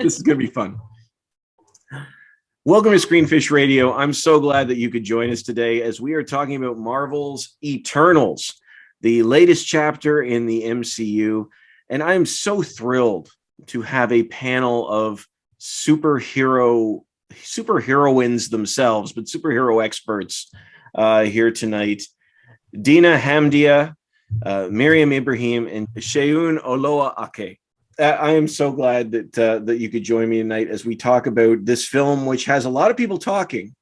This is going to be fun. Welcome to Screenfish Radio. I'm so glad that you could join us today as we are talking about Marvel's Eternals, the latest chapter in the MCU. And I'm so thrilled to have a panel of superheroines themselves, but superhero experts here tonight. Dina Hamdia, Miriam Ibrahim, and Seun Oloa-Ake. I am so glad that you could join me tonight as we talk about this film, which has a lot of people talking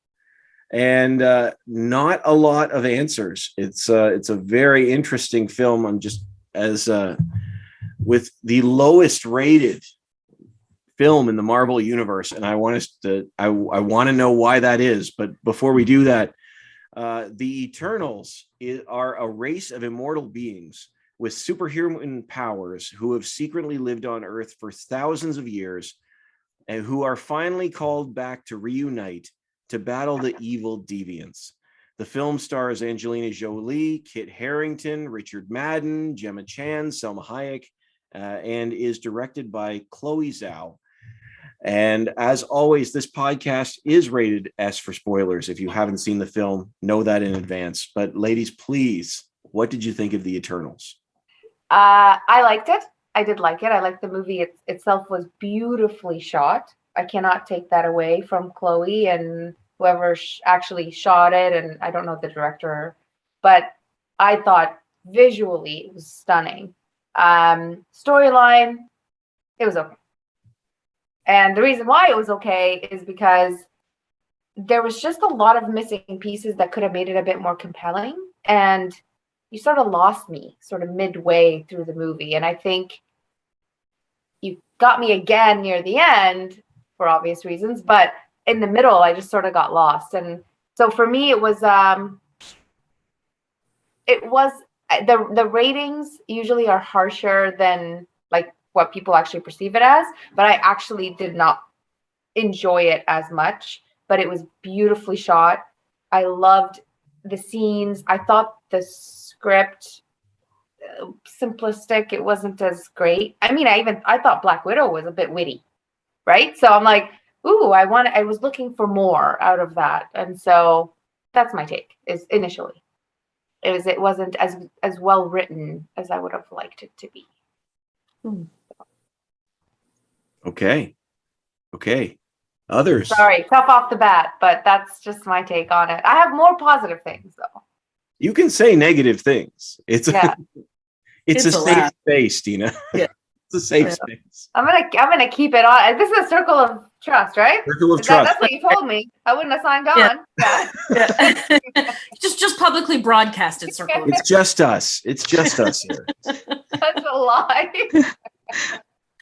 and not a lot of answers. It's a very interesting film. I'm just as with the lowest rated film in the Marvel universe, and I want to know why that is. But before we do that, the Eternals are a race of immortal beings with superhuman powers who have secretly lived on Earth for thousands of years and who are finally called back to reunite to battle the evil deviants. The film stars Angelina Jolie, Kit Harington, Richard Madden, Gemma Chan, Selma Hayek, and is directed by Chloe Zhao. And as always, this podcast is rated S for spoilers. If you haven't seen the film, know that in advance. But ladies, please, what did you think of the Eternals? I liked it. I did like it. I liked the movie itself was beautifully shot. I cannot take that away from Chloe and whoever actually shot it. And I don't know the director, but I thought visually it was stunning. Storyline, it was okay. And the reason why it was okay is because there was just a lot of missing pieces that could have made it a bit more compelling. And you sort of lost me sort of midway through the movie. And I think you got me again near the end for obvious reasons, but in the middle, I just sort of got lost. And so for me, it was the ratings usually are harsher than like what people actually perceive it as, but I actually did not enjoy it as much, but it was beautifully shot. I loved the scenes. I thought the script simplistic. It wasn't as great. I mean, I thought Black Widow was a bit witty, right? So I'm like, ooh, I was looking for more out of that. And so that's my take is initially. It wasn't as well written as I would have liked it to be. Okay. Others. Sorry, tough off the bat, but that's just my take on it. I have more positive things though. You can say negative things. It's a safe space, Dina. Yeah. It's a safe space. I'm gonna keep it on. This is a circle of trust, right? Circle of trust. That's what you told me. I wouldn't have signed on. Yeah. just publicly broadcasted circle. It's just us. It's just us here. That's a lie.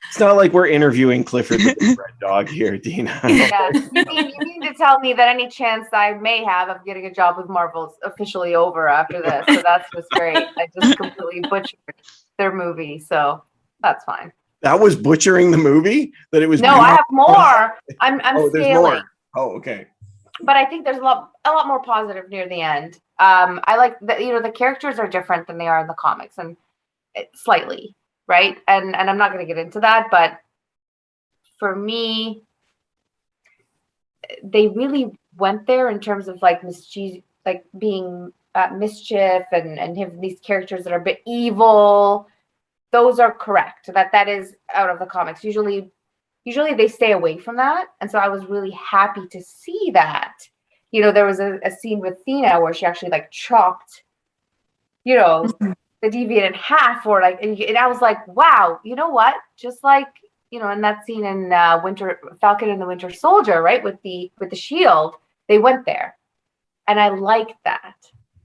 It's not like we're interviewing Clifford the Big Red Dog here, Dina. Yeah. You mean to tell me that any chance I may have of getting a job with Marvel is officially over after this. So that's just great. I just completely butchered their movie. So that's fine. That was butchering the movie? That it was No, I have more. I'm scaling. There's more. Oh, okay. But I think there's a lot more positive near the end. I like the characters are different than they are in the comics, and slightly, right? And I'm not going to get into that, but for me, they really went there in terms of like mischief, like being mischief, and have these characters that are a bit evil. Those are correct. That is out of the comics. Usually they stay away from that. And so I was really happy to see that. There was a scene with Dina where she actually like chopped, the deviant in half, or like, and I was like, wow, you know what? Just like, in that scene in Falcon and the Winter Soldier, right? With the shield, they went there. And I liked that.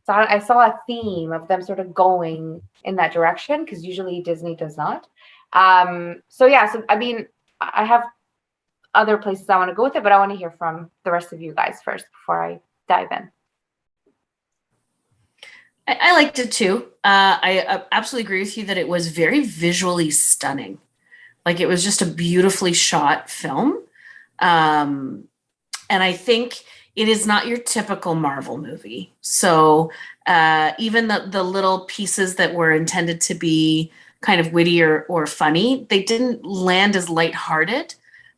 So I saw a theme of them sort of going in that direction, because usually Disney does not. So I mean, I have other places I want to go with it, but I want to hear from the rest of you guys first before I dive in. I liked it too. I absolutely agree with you that it was very visually stunning. Like it was just a beautifully shot film. And I think it is not your typical Marvel movie. So even the little pieces that were intended to be kind of witty or funny, they didn't land as lighthearted.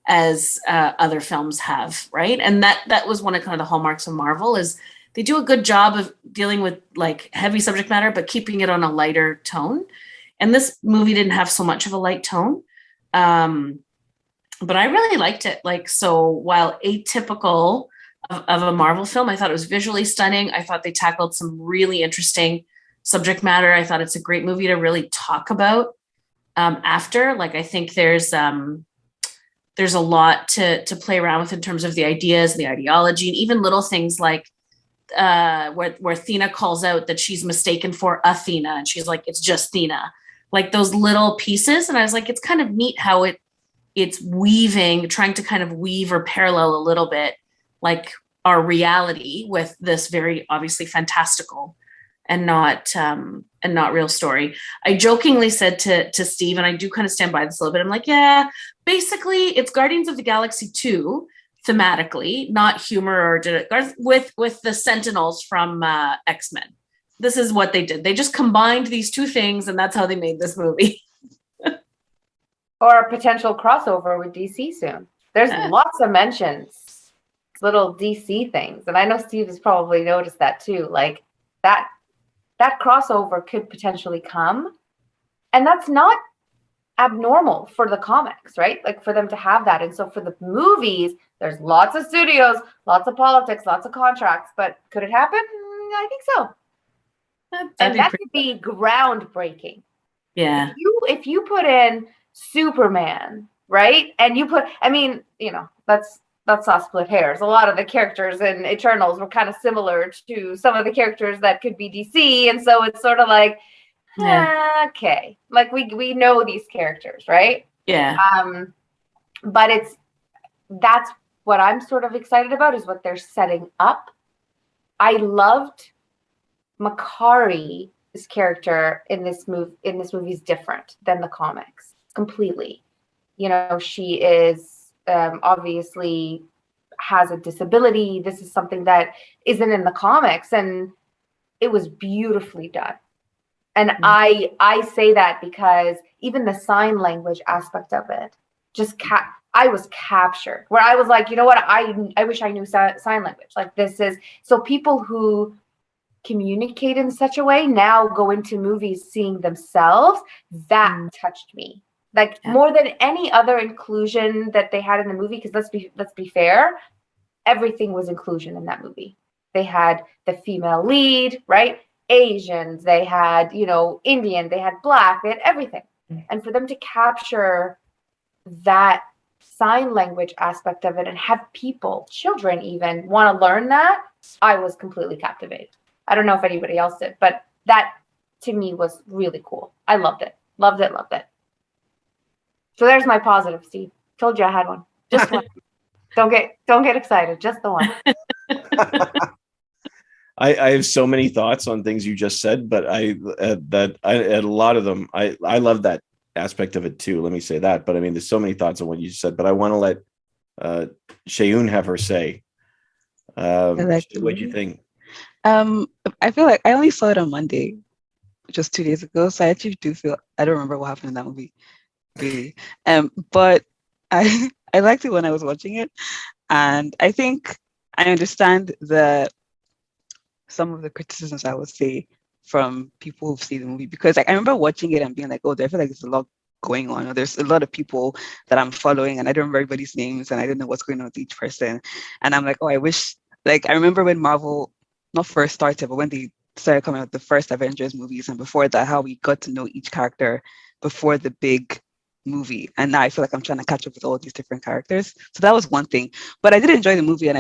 as other films have, right? And that was one of kind of the hallmarks of Marvel is they do a good job of dealing with like heavy subject matter, but keeping it on a lighter tone. And this movie didn't have so much of a light tone. But I really liked it. Like, so while atypical of a Marvel film, I thought it was visually stunning. I thought they tackled some really interesting subject matter. I thought it's a great movie to really talk about after. Like, I think there's a lot to play around with in terms of the ideas, the ideology, and even little things like where Athena calls out that she's mistaken for Athena, and she's like, it's just Thena. Like those little pieces. And I was like, it's kind of neat how it's weaving, trying to kind of weave or parallel a little bit like our reality with this very obviously fantastical and not real story. I jokingly said to Steve, and I do kind of stand by this a little bit, I'm like, yeah, basically it's Guardians of the Galaxy 2 thematically, not humor or with the Sentinels from X-Men. This is what they did. They just combined these two things, and that's how they made this movie. Or a potential crossover with DC soon. There's lots of mentions, little DC things. And I know Steve has probably noticed that too. Like that crossover could potentially come. And that's not abnormal for the comics, right? Like for them to have that. And so for the movies, there's lots of studios, lots of politics, lots of contracts. But could it happen? I think so. And that could be groundbreaking. Yeah. If you put in Superman, right? And you put, I mean, you know, that's not split hairs. A lot of the characters in Eternals were kind of similar to some of the characters that could be DC. And so it's sort of like, okay, like we know these characters, right? Yeah. But that's what I'm sort of excited about is what they're setting up. I loved Makari's character in this movie is different than the comics completely. You know, she is obviously has a disability. This is something that isn't in the comics, and it was beautifully done. And I say that because even the sign language aspect of it, I was captured. Where I was like, you know what, I wish I knew sign language. Like this is so people who communicate in such a way now go into movies seeing themselves. That touched me like more than any other inclusion that they had in the movie, because let's be fair, everything was inclusion in that movie. They had the female lead, right? Asians, they had, you know, Indian, they had Black, they had everything. And for them to capture that sign language aspect of it and have people, children even, want to learn that, I was completely captivated. I don't know if anybody else did, but that to me was really cool. I loved it. Loved it. So there's my positive, Steve. Told you I had one. Just one. Don't get excited. Just the one. I have so many thoughts on things you just said, but I a lot of them, I love that aspect of it too. Let me say that. But I mean, there's so many thoughts on what you said, but I want to let Seun have her say. What do you think? I feel like I only saw it on Monday, just 2 days ago. So I actually do feel I don't remember what happened in that movie, really. But I liked it when I was watching it, and I think I understand some of the criticisms I would say from people who've seen the movie, because like, I remember watching it and being like, oh, I feel like there's a lot going on, or there's a lot of people that I'm following and I don't remember everybody's names and I don't know what's going on with each person. And I'm like, oh, I wish, like, I remember when Marvel not first started, but when they started coming out with the first Avengers movies, and before that, how we got to know each character before the big movie. And now I feel like I'm trying to catch up with all these different characters. So that was one thing. But I did enjoy the movie, and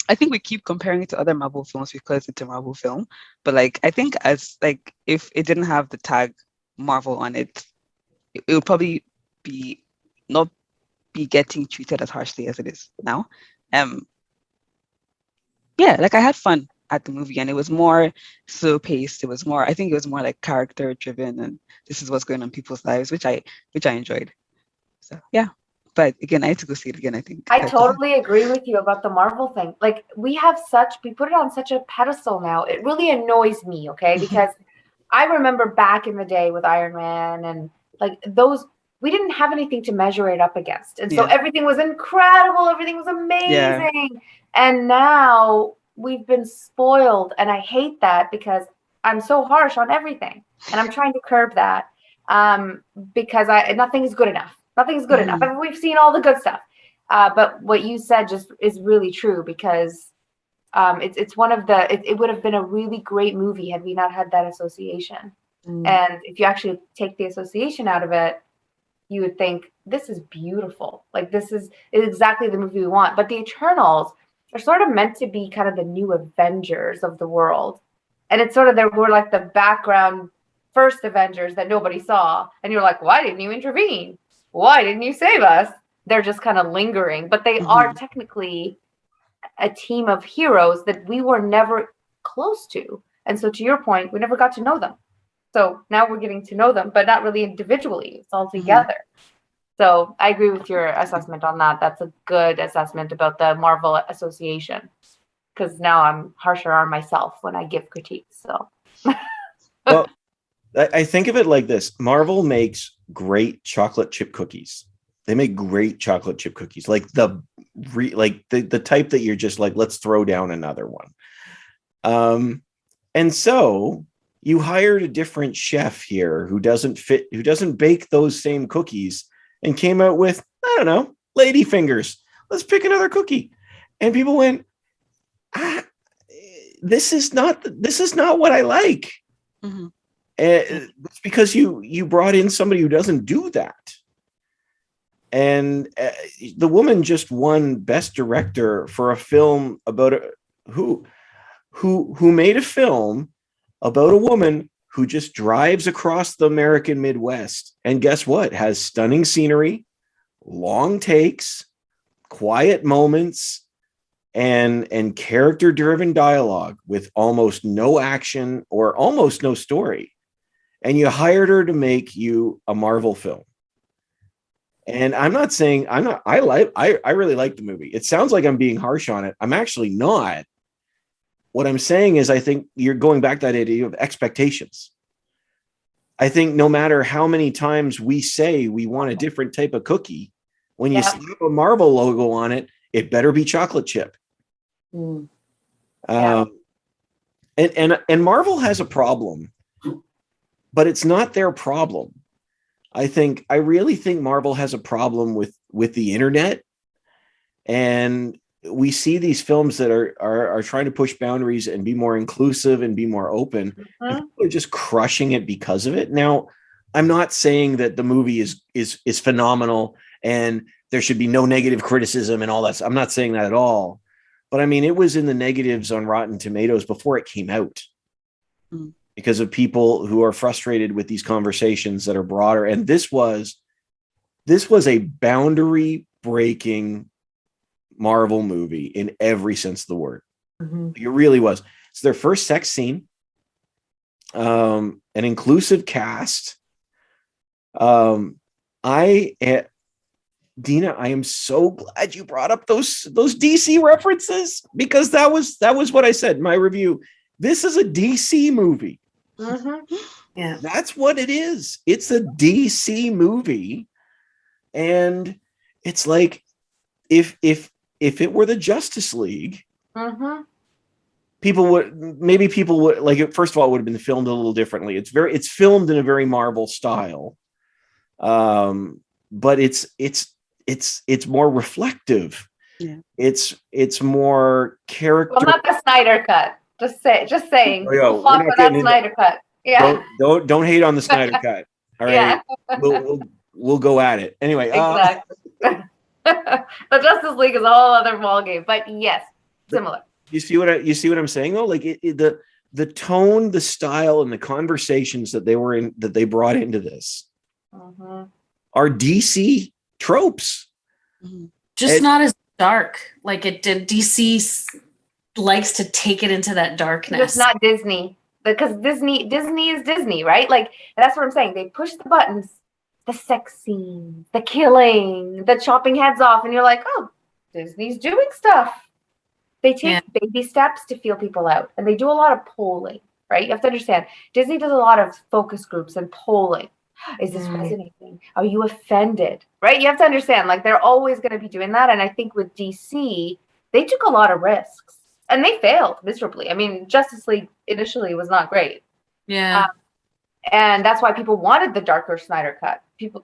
I think we keep comparing it to other Marvel films because it's a Marvel film. But like, I think as like, if it didn't have the tag Marvel on it, it would probably not be getting treated as harshly as it is now. Yeah, like I had fun at the movie, and it was more slow paced. I think it was more like character driven, and this is what's going on in people's lives, which I enjoyed. So yeah. But again, I had to go see it again, I think. I totally agree with you about the Marvel thing. Like, we put it on such a pedestal now. It really annoys me, okay? Because I remember back in the day with Iron Man and like those we didn't have anything to measure it up against. And so Yeah. everything was incredible. Everything was amazing. And now we've been spoiled. And I hate that because I'm so harsh on everything. And I'm trying to curb that because nothing is good enough. Nothing is good enough. I mean, we've seen all the good stuff. But what you said just is really true because it's one of it would have been a really great movie had we not had that association. And if you actually take the association out of it, you would think this is beautiful. Like this is exactly the movie we want. But the Eternals are sort of meant to be kind of the new Avengers of the world. And it's sort of we're like the background first Avengers that nobody saw. And you're like, why didn't you intervene? Why didn't you save us? They're just kind of lingering, but they are technically a team of heroes that we were never close to. And so to your point, we never got to know them. So now we're getting to know them, but not really individually. It's all together. So I agree with your assessment on that. That's a good assessment about the Marvel Association. Because now I'm harsher on myself when I give critiques. So well, I think of it like this. Marvel makes great chocolate chip cookies. They make great chocolate chip cookies, like the type that you're just like, let's throw down another one. And so you hired a different chef here who doesn't bake those same cookies and came out with, I don't know, lady fingers. Let's pick another cookie. And people went, this is not what I like. It's because you brought in somebody who doesn't do that. And the woman just won Best Director for a film about who made a film about a woman who just drives across the American Midwest. And guess what? Has stunning scenery, long takes, quiet moments, and character-driven dialogue with almost no action or almost no story. And you hired her to make you a Marvel film. And I'm not saying I really like the movie. It sounds like I'm being harsh on it. I'm actually not. What I'm saying is I think you're going back to that idea of expectations. I think no matter how many times we say we want a different type of cookie, when you slap a Marvel logo on it, it better be chocolate chip. And Marvel has a problem, but it's not their problem. I really think Marvel has a problem with the internet, and we see these films that are trying to push boundaries and be more inclusive and be more open. And people are just crushing it because of it. Now, I'm not saying that the movie is phenomenal and there should be no negative criticism and all that. I'm not saying that at all. But I mean, it was in the negatives on Rotten Tomatoes before it came out. Because of people who are frustrated with these conversations that are broader. And this was a boundary breaking Marvel movie in every sense of the word. It really was. It's their first sex scene, an inclusive cast. Dina, I am so glad you brought up those DC references, because that was what I said in my review. This is a DC movie. Yeah, that's what it is. It's a DC movie, and it's like if it were the Justice League, people would like it. First of all, it would have been filmed a little differently. It's filmed in a very Marvel style, but it's more reflective. Yeah, it's more character. Well, not the Snyder cut. Just saying. Oh, we're not for getting that Snyder cut. Yeah. Don't hate on the Snyder cut. All right. Yeah. We'll go at it. Anyway. Exactly. The Justice League is a whole other ballgame, but yes, similar. You see what I'm saying though? Like the tone, the style, and the conversations that they brought into this are DC tropes. Just not as dark. Like it did. DC likes to take it into that darkness. Just not Disney, because Disney is Disney, right? Like that's what I'm saying. They push the buttons, the sex scenes, the killing, the chopping heads off, and you're like, oh, Disney's doing stuff. They take baby steps to feel people out, and they do a lot of polling, right? You have to understand, Disney does a lot of focus groups and polling. Is this resonating? Are you offended? Right? You have to understand, like, they're always going to be doing that. And I think with DC, they took a lot of risks and they failed miserably. I mean, Justice League initially was not great. Yeah. And that's why people wanted the darker Snyder cut.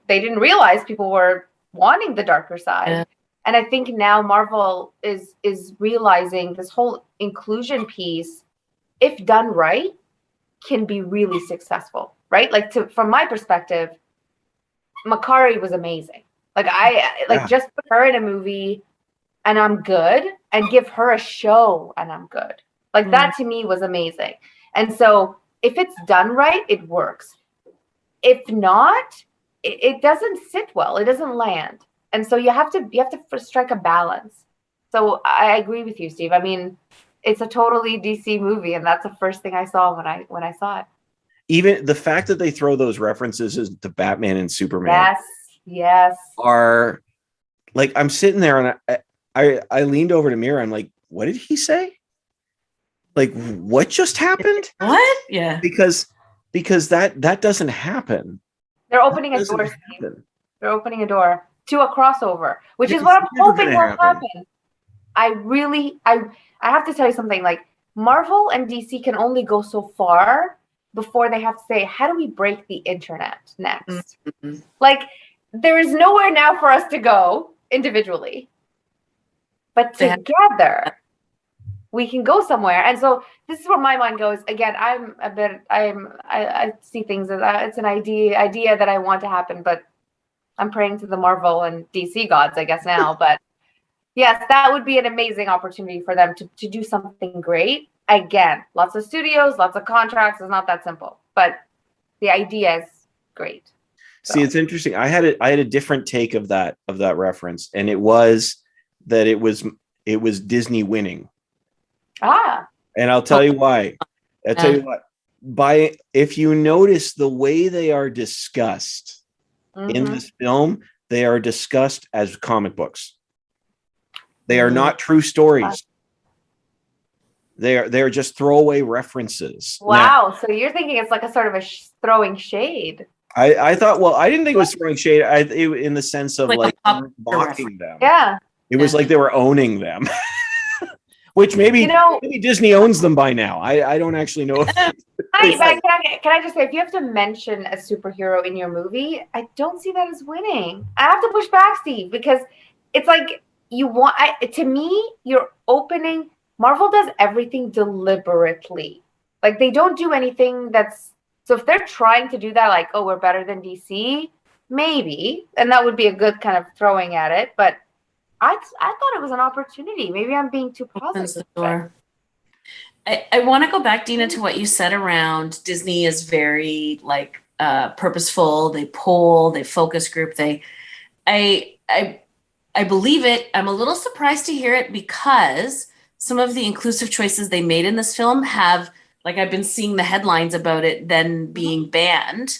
They didn't realize people were wanting the darker side. Yeah. And I think now Marvel is realizing this whole inclusion piece, if done right, can be really successful, right? Like, from my perspective, Makari was amazing. Like, just put her in a movie and I'm good, and give her a show and I'm good. Like, that to me was amazing. And so if it's done right, it works. If not, it doesn't sit well. It doesn't land. And so you have to strike a balance. So I agree with you, Steve. I mean, it's a totally DC movie, and that's the first thing I saw when I saw it. Even the fact that they throw those references to Batman and Superman, yes, are like, I'm sitting there and I leaned over to Mira. I'm like, what did he say? Like, what just happened? What? Yeah. Because that doesn't happen. They're opening a door. They're opening a door to a crossover, which is what I'm hoping will happen. I have to tell you something. Like, Marvel and DC can only go so far before they have to say, how do we break the internet next? Mm-hmm. Like, there is nowhere now for us to go individually, but together we can go somewhere. And so this is where my mind goes. Again, I see things as it's an idea that I want to happen, but I'm praying to the Marvel and DC gods, I guess, now. But yes, that would be an amazing opportunity for them to do something great. Again, lots of studios, lots of contracts. It's not that simple, but the idea is great. So. See, it's interesting. I had a different take of that reference, and it was that it was Disney winning. And I'll tell you why. I'll tell you what. If you notice the way they are discussed in this film, they are discussed as comic books. They are not true stories. They're just throwaway references. Wow. So you're thinking it's like a sort of throwing shade. I thought, well, I didn't think it was throwing shade. In the sense of like mocking them. Yeah. It was like they were owning them. Which maybe Disney owns them by now. I don't actually know. Can I just say, if you have to mention a superhero in your movie, I don't see that as winning. I have to push back, Steve, because it's like to me, you're opening. Marvel does everything deliberately. Like, they don't do anything so if they're trying to do that, like, oh, we're better than DC, maybe, and that would be a good kind of throwing at it, but I thought it was an opportunity. Maybe I'm being too positive. I want to go back, Dina, to what you said around Disney is very like purposeful. They poll, they focus group. I believe it. I'm a little surprised to hear it because some of the inclusive choices they made in this film have, like, I've been seeing the headlines about it then being banned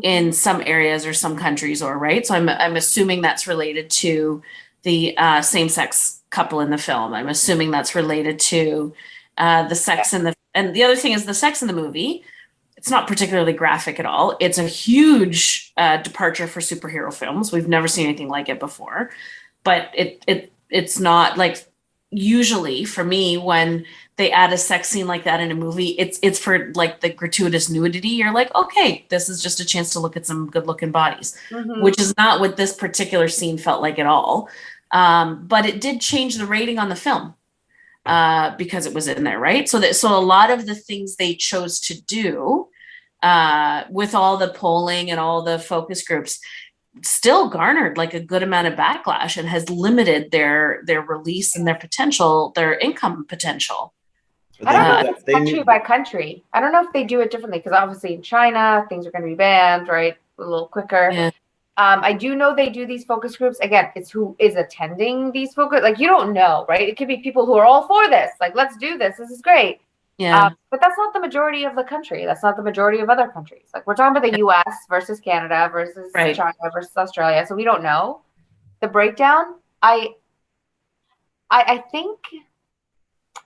in some areas or some countries, or right. So I'm assuming that's related to the same-sex couple in the film. I'm assuming that's related to the sex and the other thing is the sex in the movie. It's not particularly graphic at all. It's a huge departure for superhero films. We've never seen anything like it before, but it's not like, usually for me, when they add a sex scene like that in a movie, it's for like the gratuitous nudity. You're like, okay, this is just a chance to look at some good looking bodies, which is not what this particular scene felt like at all. But it did change the rating on the film because it was in there, right? So a lot of the things they chose to do with all the polling and all the focus groups still garnered like a good amount of backlash and has limited their release and their potential, their income potential. I don't know if it's country by country. I don't know if they do it differently, because obviously in China things are going to be banned, right, a little quicker. Yeah. I do know they do these focus groups. Again, it's who is attending these focus. Like, you don't know, right? It could be people who are all for this. Like, let's do this. This is great. Yeah. But that's not the majority of the country. That's not the majority of other countries. Like, we're talking about the U.S. versus Canada versus China versus Australia. So we don't know the breakdown. I think,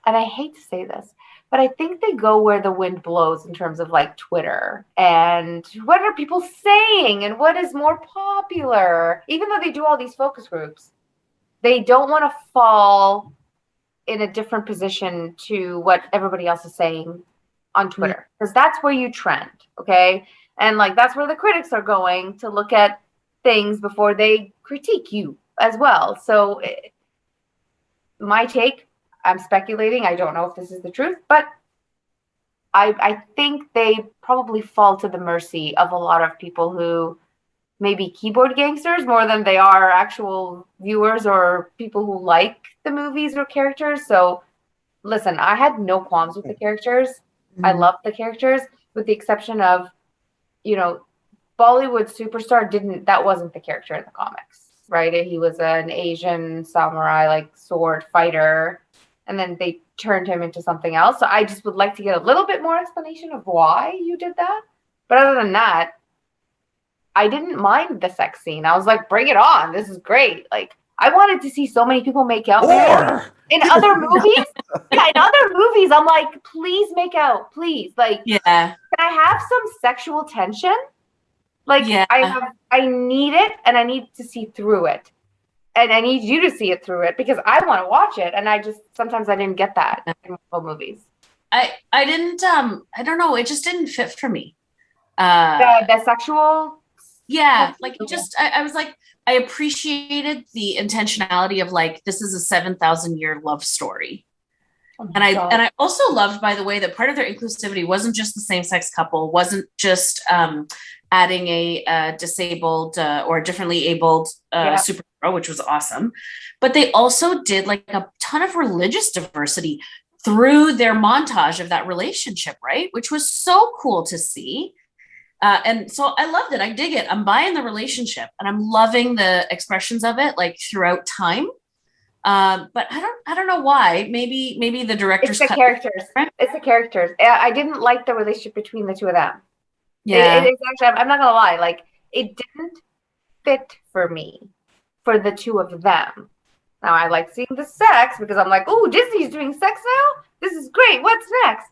and I hate to say this, but I think they go where the wind blows in terms of like Twitter and what are people saying and what is more popular. Even though they do all these focus groups, they don't want to fall in a different position to what everybody else is saying on Twitter, because that's where you trend, okay? And like that's where the critics are going to look at things before they critique you as well. So my take, I'm speculating, I don't know if this is the truth, but I think they probably fall to the mercy of a lot of people who may be keyboard gangsters more than they are actual viewers or people who like the movies or characters. So listen, I had no qualms with the characters. I loved the characters, with the exception of, you know, Bollywood superstar that wasn't the character in the comics, right? He was an Asian samurai, like sword fighter, and then they turned him into something else. So I just would like to get a little bit more explanation of why you did that. But other than that, I didn't mind the sex scene. I was like, bring it on. This is great. Like, I wanted to see so many people make out. In other movies, in other movies, I'm like, please make out, please. Like, can I have some sexual tension? Like, I need it, and I need to see through it, and I need you to see it through it because I want to watch it, and sometimes I didn't get that in Marvel movies. I didn't. I don't know. It just didn't fit for me. The sexual. Yeah, like it just. I was like, I appreciated the intentionality of like, this is a 7,000-year love story. Oh and I also loved, by the way, that part of their inclusivity wasn't just the same-sex couple, wasn't just adding a disabled or differently abled superhero, which was awesome, but they also did like a ton of religious diversity through their montage of that relationship, right? Which was so cool to see. And so I loved it. I dig it. I'm buying the relationship and I'm loving the expressions of it like throughout time. But I don't know why. Maybe the director's It's the characters. It's the characters. I didn't like the relationship between the two of them. Yeah. It actually, I'm not gonna lie. Like, it didn't fit for me for the two of them. Now I like seeing the sex because I'm like, oh, Disney's doing sex now. This is great. What's next?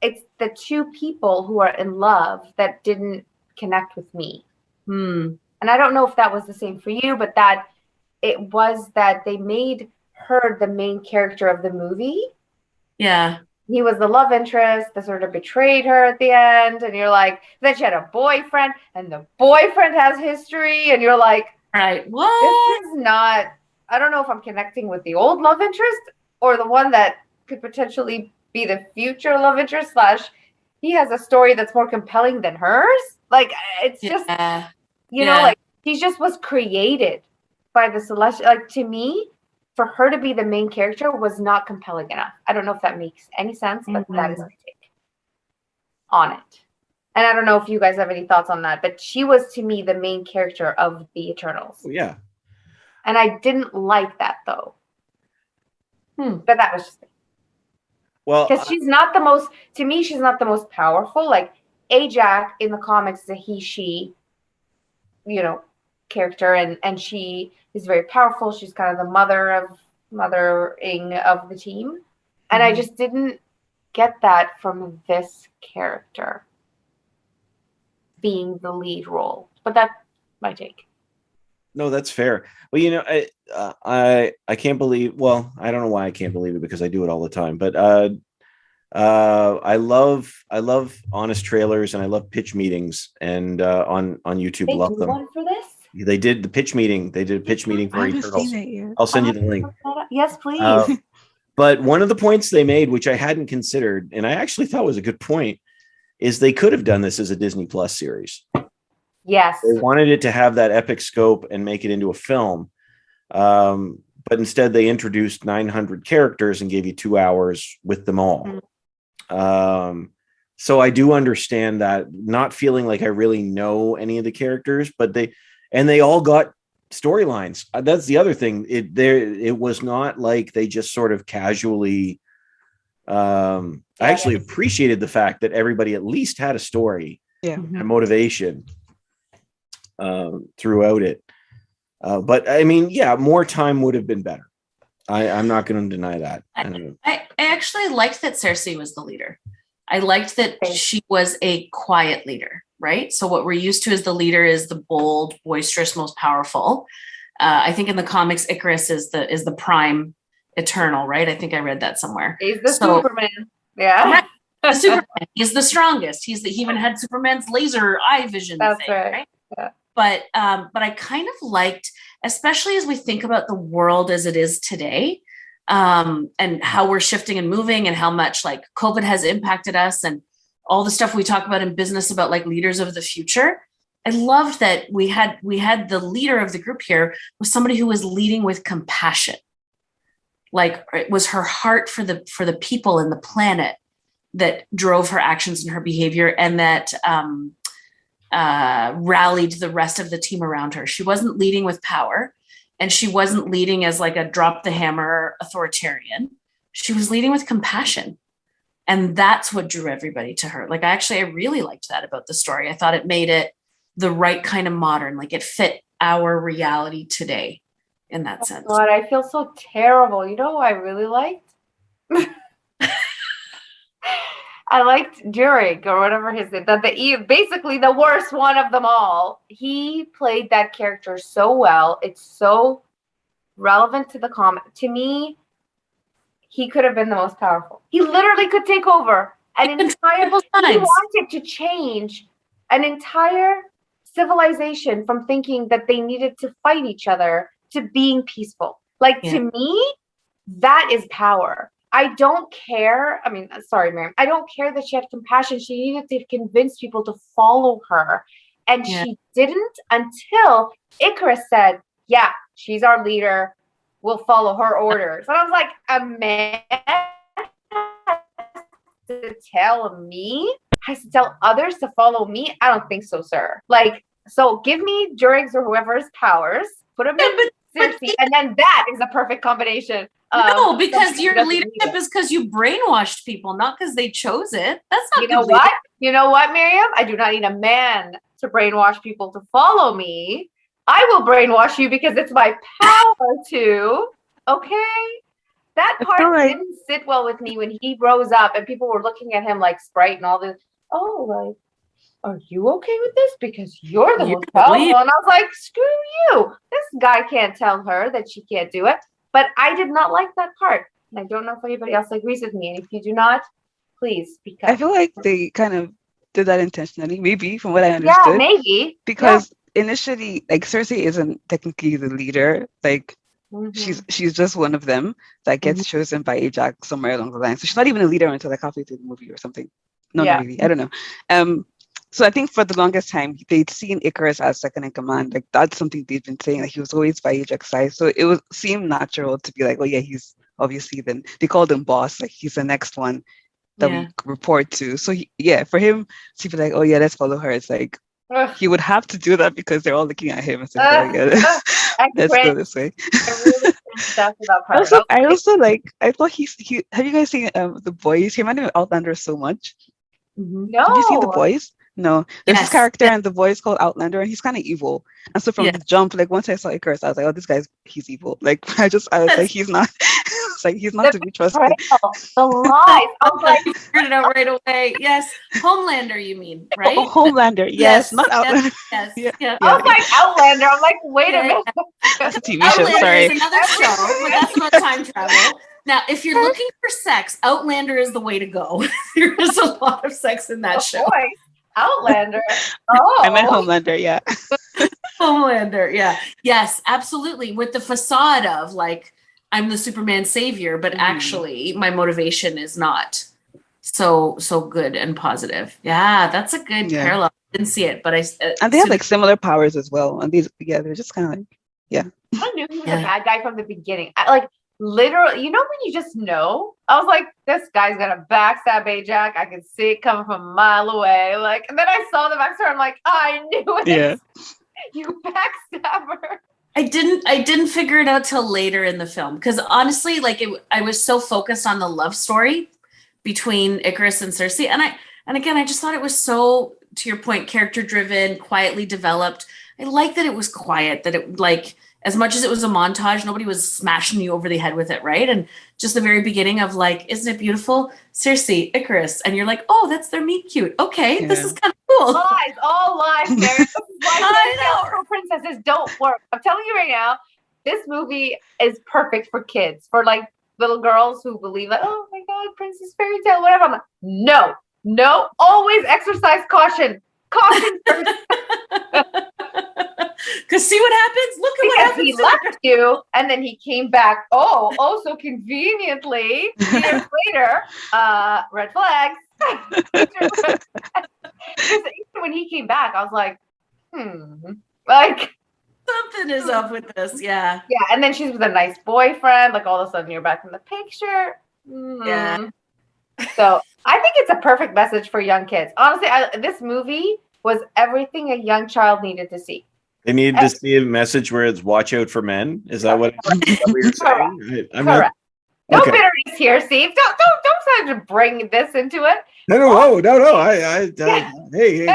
It's the two people who are in love that didn't connect with me. And I don't know if that was the same for you, but that it was that they made her the main character of the movie. Yeah. He was the love interest that sort of betrayed her at the end. And you're like, then she had a boyfriend and the boyfriend has history. And you're like, right, what? This is not, I don't know if I'm connecting with the old love interest or the one that could potentially be the future love interest / he has a story that's more compelling than hers. Like, it's just, you know, like he just was created by the celestial. Like, to me, for her to be the main character was not compelling enough. I don't know if that makes any sense, but that is my take on it. And I don't know if you guys have any thoughts on that, but she was, to me, the main character of the Eternals. Yeah. And I didn't like that, though. But that was just me. Well, because she's not the most, to me, she's not the most powerful. Like, Ajax in the comics is a he, she, you know, character, and she is very powerful. She's kind of the mothering of the team. And I just didn't get that from this character being the lead role. But that's my take. No, that's fair. Well, you know, I can't believe, well, I don't know why I can't believe it because I do it all the time, but I love honest trailers and I love pitch meetings, and on YouTube, love them. One for this? They did the pitch meeting. They did a pitch meeting for Eternals. I'll send you the link. Yes, please. But one of the points they made, which I hadn't considered, and I actually thought was a good point, is they could have done this as a Disney Plus series. Yes. They wanted it to have that epic scope and make it into a film. But instead they introduced 900 characters and gave you 2 hours with them all. So I do understand that, not feeling like I really know any of the characters, but they all got storylines. That's the other thing. It was not like they just sort of casually, I actually appreciated the fact that everybody at least had a story and motivation throughout it. But I mean, more time would have been better. I'm not going to deny that. I actually liked that Cersei was the leader. I liked that she was a quiet leader, right? So what we're used to as the leader is the bold, boisterous, most powerful. I think in the comics, Icarus is the prime eternal, right? I think I read that somewhere. He's the Superman. Yeah. Right. The Superman. He's the strongest. He even had Superman's laser eye vision. That's thing, right. Yeah. But I kind of liked, especially as we think about the world as it is today, and how we're shifting and moving, and how much like COVID has impacted us, and all the stuff we talk about in business about like leaders of the future. I loved that we had the leader of the group here was somebody who was leading with compassion. Like it was her heart for the people and the planet that drove her actions and her behavior, and that rallied the rest of the team around her. She wasn't leading with power, and she wasn't leading as like a drop the hammer authoritarian. She was leading with compassion. And that's what drew everybody to her. Like I really liked that about the story. I thought it made it the right kind of modern, like it fit our reality today in that sense. God, I feel so terrible. You know who I really liked? I liked Durig, or whatever his name, basically the worst one of them all. He played that character so well. It's so relevant to the comic. To me, he could have been the most powerful. He literally could take over an entire. He wanted to change an entire civilization from thinking that they needed to fight each other to being peaceful. Like to me, that is power. I don't care. I mean, sorry, Miriam. I don't care that she had compassion. She needed to convince people to follow her. And she didn't until Icarus said, yeah, she's our leader. We'll follow her orders. And I was like, a man to tell me, has to tell others to follow me? I don't think so, sir. Like, so give me Durig's or whoever's powers, put them in Cersei, and then that is a perfect combination. No, because your leadership is because you brainwashed people, not because they chose it. That's not. You know what? You know what, Miriam? I do not need a man to brainwash people to follow me. I will brainwash you because it's my power to. Okay, that part didn't sit well with me when he rose up and people were looking at him like Sprite and all this. Oh, like, are you okay with this? Because you're the most powerful. And I was like, screw you. This guy can't tell her that she can't do it. But I did not like that part. And I don't know if anybody else agrees with me. And if you do not, please speak up. I feel like they kind of did that intentionally, maybe, from what I understood. Yeah, maybe. Because initially, like, Cersei isn't technically the leader. Like, she's just one of them that gets chosen by Ajax somewhere along the line. So she's not even a leader until like halfway through the movie or something. No, not really. I don't know. So I think for the longest time, they'd seen Icarus as second in command. Like, that's something they'd been saying. Like, he was always by Ajax's side. So it would seem natural to be like, oh, yeah, he's obviously then. They called him boss. Like, he's the next one that we report to. So, for him to be like, oh, yeah, let's follow her. It's like, he would have to do that because they're all looking at him and saying, oh, yeah, let's go this way. I thought he have you guys seen The Boys? He reminded me of Outlander so much. No. Have you seen The Boys? No. There's this character in The Boys called Outlander, and he's kind of evil. And so from the jump, like once I saw Icarus, I was like, oh, this he's evil. Like I was like, he's not. It's like he's not to be trusted. The lies. I was like, you figured it out right away. Yes, Homelander, you mean, right? Oh, Homelander. Yes, not Outlander. Yes. I was like Outlander. I'm like, wait a minute. That's a TV show. Sorry. Is another show, but that's about time travel. Now, if you're looking for sex, Outlander is the way to go. There is a lot of sex in that show. Boy. Outlander. Oh, I meant Homelander. Yeah. Homelander. Yeah. Yes, absolutely. With the facade of like, I'm the Superman savior, but actually my motivation is not so good and positive. Yeah, that's a good parallel. I didn't see it, but and they have like similar powers as well. And these, they're just kind of like, I knew he was a bad guy from the beginning. Literally, you know when you just know? I was like, this guy's gonna backstab Ajax. I could see it coming from a mile away. Like, and then I saw the backstory. I'm like, I knew it. Yeah. You backstabber. I didn't figure it out till later in the film because honestly, like I was so focused on the love story between Icarus and Cersei, and again, I just thought it was so, to your point, character driven, quietly developed. I like that it was quiet, that it like as much as it was a montage, nobody was smashing you over the head with it, right? And just the very beginning of like, isn't it beautiful? Circe, Icarus. And you're like, oh, that's their meet cute. Okay, this is kind of cool. Lies, all lies, Mary. This is why I know. Fairy princesses don't work. I'm telling you right now, this movie is perfect for kids, for like little girls who believe like, oh my God, princess fairy tale, whatever. I'm like, no, always exercise caution. Caution first. Because see what happens? Look at what Because happens. he left you and then he came back. Oh, so conveniently years later. Red flags. Because even when he came back, I was like, like Something is up with this. Yeah. yeah. And then she's with a nice boyfriend. Like all of a sudden you're back in the picture. Yeah. So I think it's a perfect message for young kids. Honestly, this movie was everything a young child needed to see. They needed to see a message where it's watch out for men. Is that what you're saying? I'm Correct. Not, No okay. bitterness here, Steve. Don't try to bring this into it. No. Hey,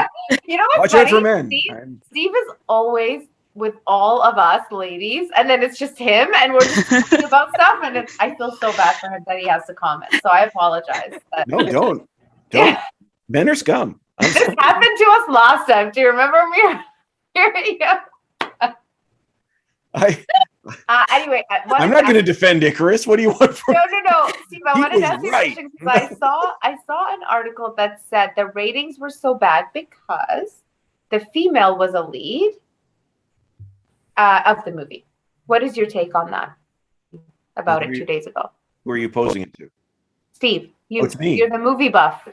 You know what's watch out funny? for men. Steve is always with all of us ladies, and then it's just him, and we're just talking about stuff, and I feel so bad for him that he has to comment. So I apologize. No, don't. Yeah. Men are scum. This happened to us last time. Do you remember me? Here we go. Anyway, I'm not going to defend Icarus. What do you want from No. Steve, I wanted to ask you a right. question because I saw an article that said the ratings were so bad because the female was a lead of the movie. What is your take on that? About it 2 days ago. Who are you posing it to? Steve, it's me. You're the movie buff.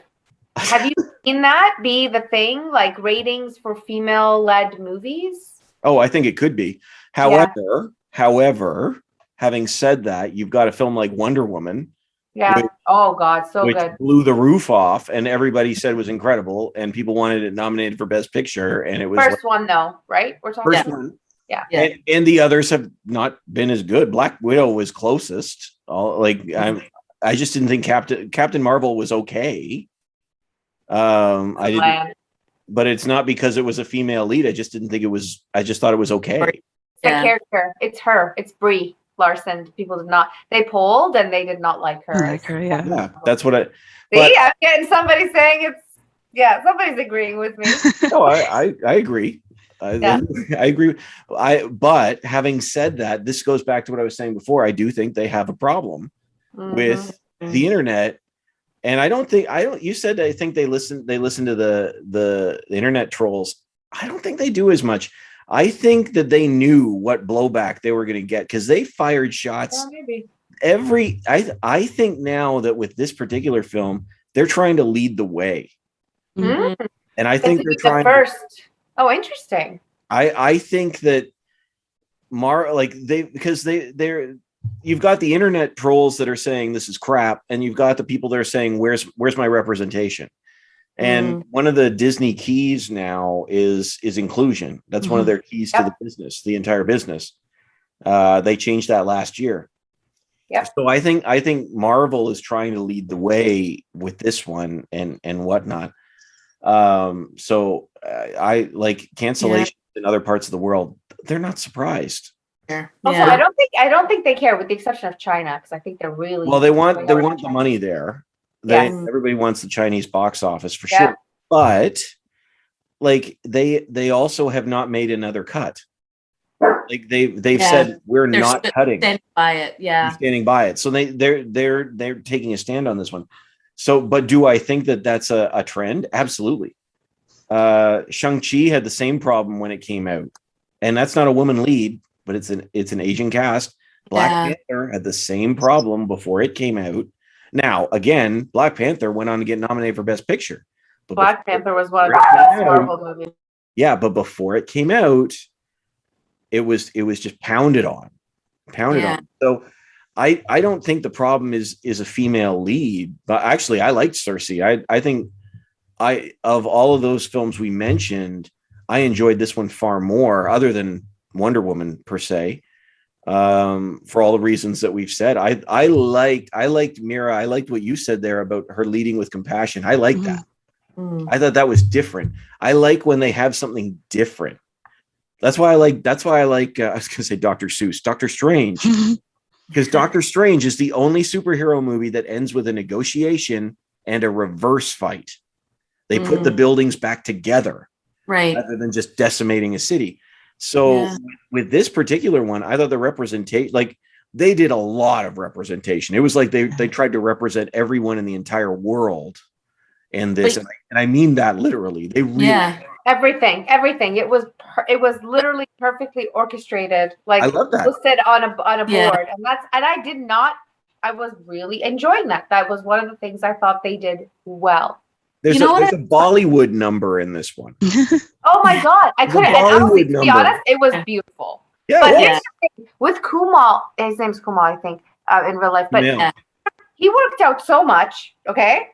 Have you seen that be the thing, like ratings for female-led movies? Oh, I think it could be. However, having said that, you've got a film like Wonder Woman. Yeah. Oh God, so which good. blew the roof off, and everybody said it was incredible, and people wanted it nominated for Best Picture, and it was first one though, right? We're talking first about one. Yeah. And the others have not been as good. Black Widow was closest. I just didn't think Captain Marvel was okay. I didn't, but it's not because it was a female lead. I just didn't think it was. I just thought it was okay. It's the character. It's her. It's Brie Larson. People did not. They polled and they did not like her. Yeah, that's what I. See, I'm getting somebody saying it's. Yeah, somebody's agreeing with me. No, I agree. I agree. But having said that, this goes back to what I was saying before. I do think they have a problem with the internet, and you said I think they listen to the internet trolls. I don't think they do as much. I think that they knew what blowback they were going to get because they fired shots. Maybe. I think now that with this particular film, they're trying to lead the way. Mm-hmm. And I think they're trying first. Oh, interesting. I think that you've got the internet trolls that are saying this is crap, and you've got the people that are saying where's my representation. And one of the Disney keys now is inclusion. That's one of their keys to the business, the entire business. They changed that last year. Yeah. So I think Marvel is trying to lead the way with this one and whatnot. So I like cancellation in other parts of the world. They're not surprised. Yeah. Also, I don't think they care, with the exception of China, because I think they're really they want the money there. Everybody wants the Chinese box office for sure, but like they also have not made another cut. Like they've said they're not cutting. Standing by it, standing by it. So they're taking a stand on this one. So, but do I think that that's a trend? Absolutely. Shang-Chi had the same problem when it came out, and that's not a woman lead, but it's an Asian cast. Black Panther had the same problem before it came out. Now, again, Black Panther went on to get nominated for Best Picture. But Black Panther was one of the best Marvel movies. Yeah, but before it came out, it was just pounded on. So I don't think the problem is a female lead, but actually I liked Circe. I think of all of those films we mentioned, I enjoyed this one far more, other than Wonder Woman per se. For all the reasons that we've said, I liked Mira. I liked what you said there about her leading with compassion. I like that. I thought that was different. I like when they have something different. That's why I like. I was gonna say Dr. Seuss, Dr. Strange, because Doctor Strange is the only superhero movie that ends with a negotiation and a reverse fight. They put the buildings back together, Right. rather than just decimating a city. So with this particular one, I thought the representation, like they did a lot of representation. It was like they tried to represent everyone in the entire world in this, and I mean that literally. They really everything. It was literally perfectly orchestrated, like I love that. listed on a board, and I was really enjoying that. That was one of the things I thought they did well. There's a Bollywood number in this one. Oh my God, I couldn't. And honestly, to be honest, it was beautiful. Yeah, but here's the thing, with Kumal, his name's Kumal, I think, in real life, but he worked out so much. Okay,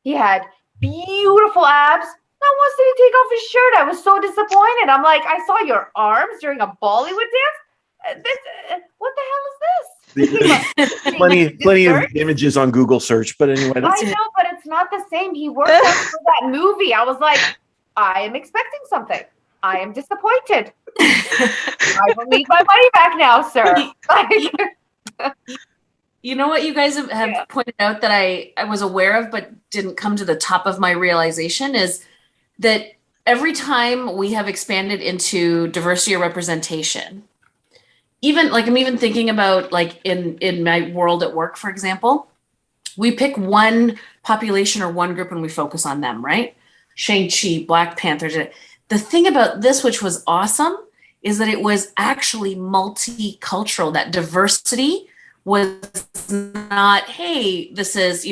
he had beautiful abs. Not once did he take off his shirt. I was so disappointed. I'm like, I saw your arms during a Bollywood dance. What the hell is this? plenty of images on Google search, but anyway, I know, but it's not the same. He worked out for that movie. I was like, I am expecting something. I am disappointed. I will need my money back now, sir. You know what you guys have pointed out that I was aware of but didn't come to the top of my realization is that every time we have expanded into diversity or representation, I'm even thinking about like in my world at work, for example, we pick one population or one group and we focus on them, right? Shang-Chi, Black Panther. The thing about this, which was awesome, is that it was actually multicultural. That diversity was not, hey, this is,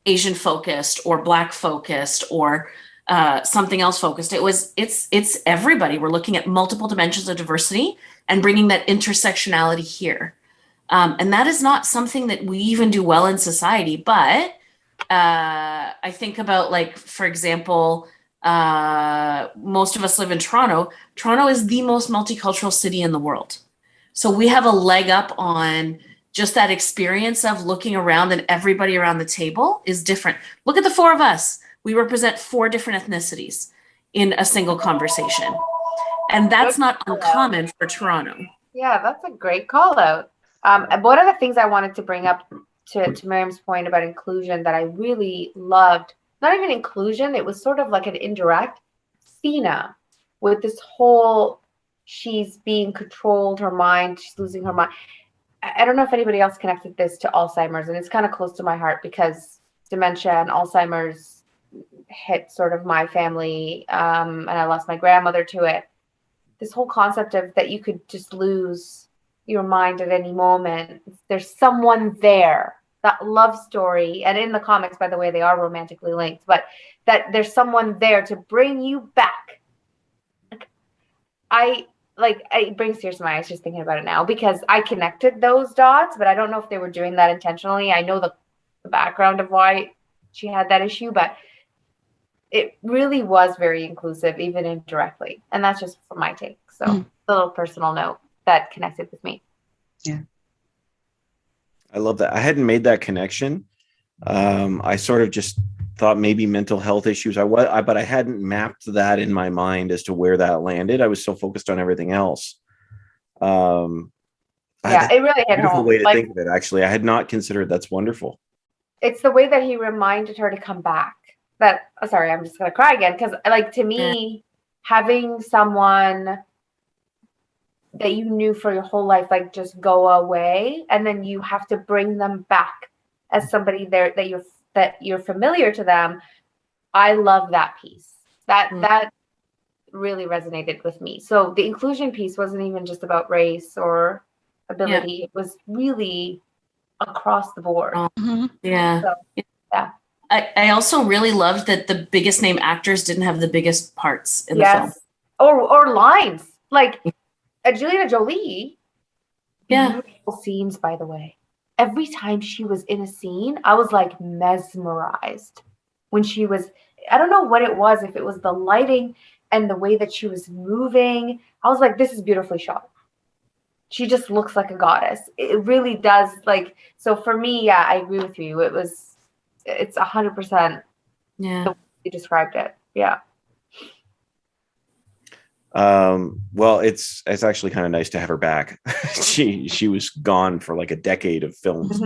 Asian focused or Black focused or something else focused. It's everybody. We're looking at multiple dimensions of diversity and bringing that intersectionality here. And that is not something that we even do well in society. But I think about, like, for example, most of us live in Toronto. Toronto is the most multicultural city in the world. So we have a leg up on just that experience of looking around and everybody around the table is different. Look at the four of us. We represent 4 different ethnicities in a single conversation. And that's not uncommon for Toronto. Yeah, that's a great call out. And one of the things I wanted to bring up to Miriam's point about inclusion that I really loved, not even inclusion, it was sort of like an indirect, Cena, with this whole, she's being controlled, her mind, she's losing her mind. I don't know if anybody else connected this to Alzheimer's, and it's kind of close to my heart because dementia and Alzheimer's hit sort of my family, and I lost my grandmother to it. This whole concept of that you could just lose your mind at any moment. There's someone there. That love story, and in the comics, by the way, they are romantically linked, but that there's someone there to bring you back. It brings tears to my eyes just thinking about it now because I connected those dots, but I don't know if they were doing that intentionally. I know the background of why she had that issue, but it really was very inclusive, even indirectly. And that's just from my take. So a little personal note that connected with me. Yeah. I love that. I hadn't made that connection. I sort of just thought maybe mental health issues. But I hadn't mapped that in my mind as to where that landed. I was so focused on everything else. It really hit home. Way to think of it. Actually, I had not considered. That's wonderful. It's the way that he reminded her to come back. Sorry, I'm just gonna cry again because, to me, having someone that you knew for your whole life, just go away, and then you have to bring them back as somebody there that you're familiar to them. I love that piece. That really resonated with me. So the inclusion piece wasn't even just about race or ability. Yeah. It was really across the board. Yeah. So, yeah. I also really loved that the biggest name actors didn't have the biggest parts in the film. Or lines. Angelina Jolie, beautiful scenes, by the way. Every time she was in a scene, I was mesmerized. When she was, I don't know what it was, if it was the lighting and the way that she was moving. I was like, this is beautifully shot. She just looks like a goddess. It really does. So for me, I agree with you. It's 100% the way you described it. Yeah. Well, it's actually kind of nice to have her back. She was gone for like a decade of films.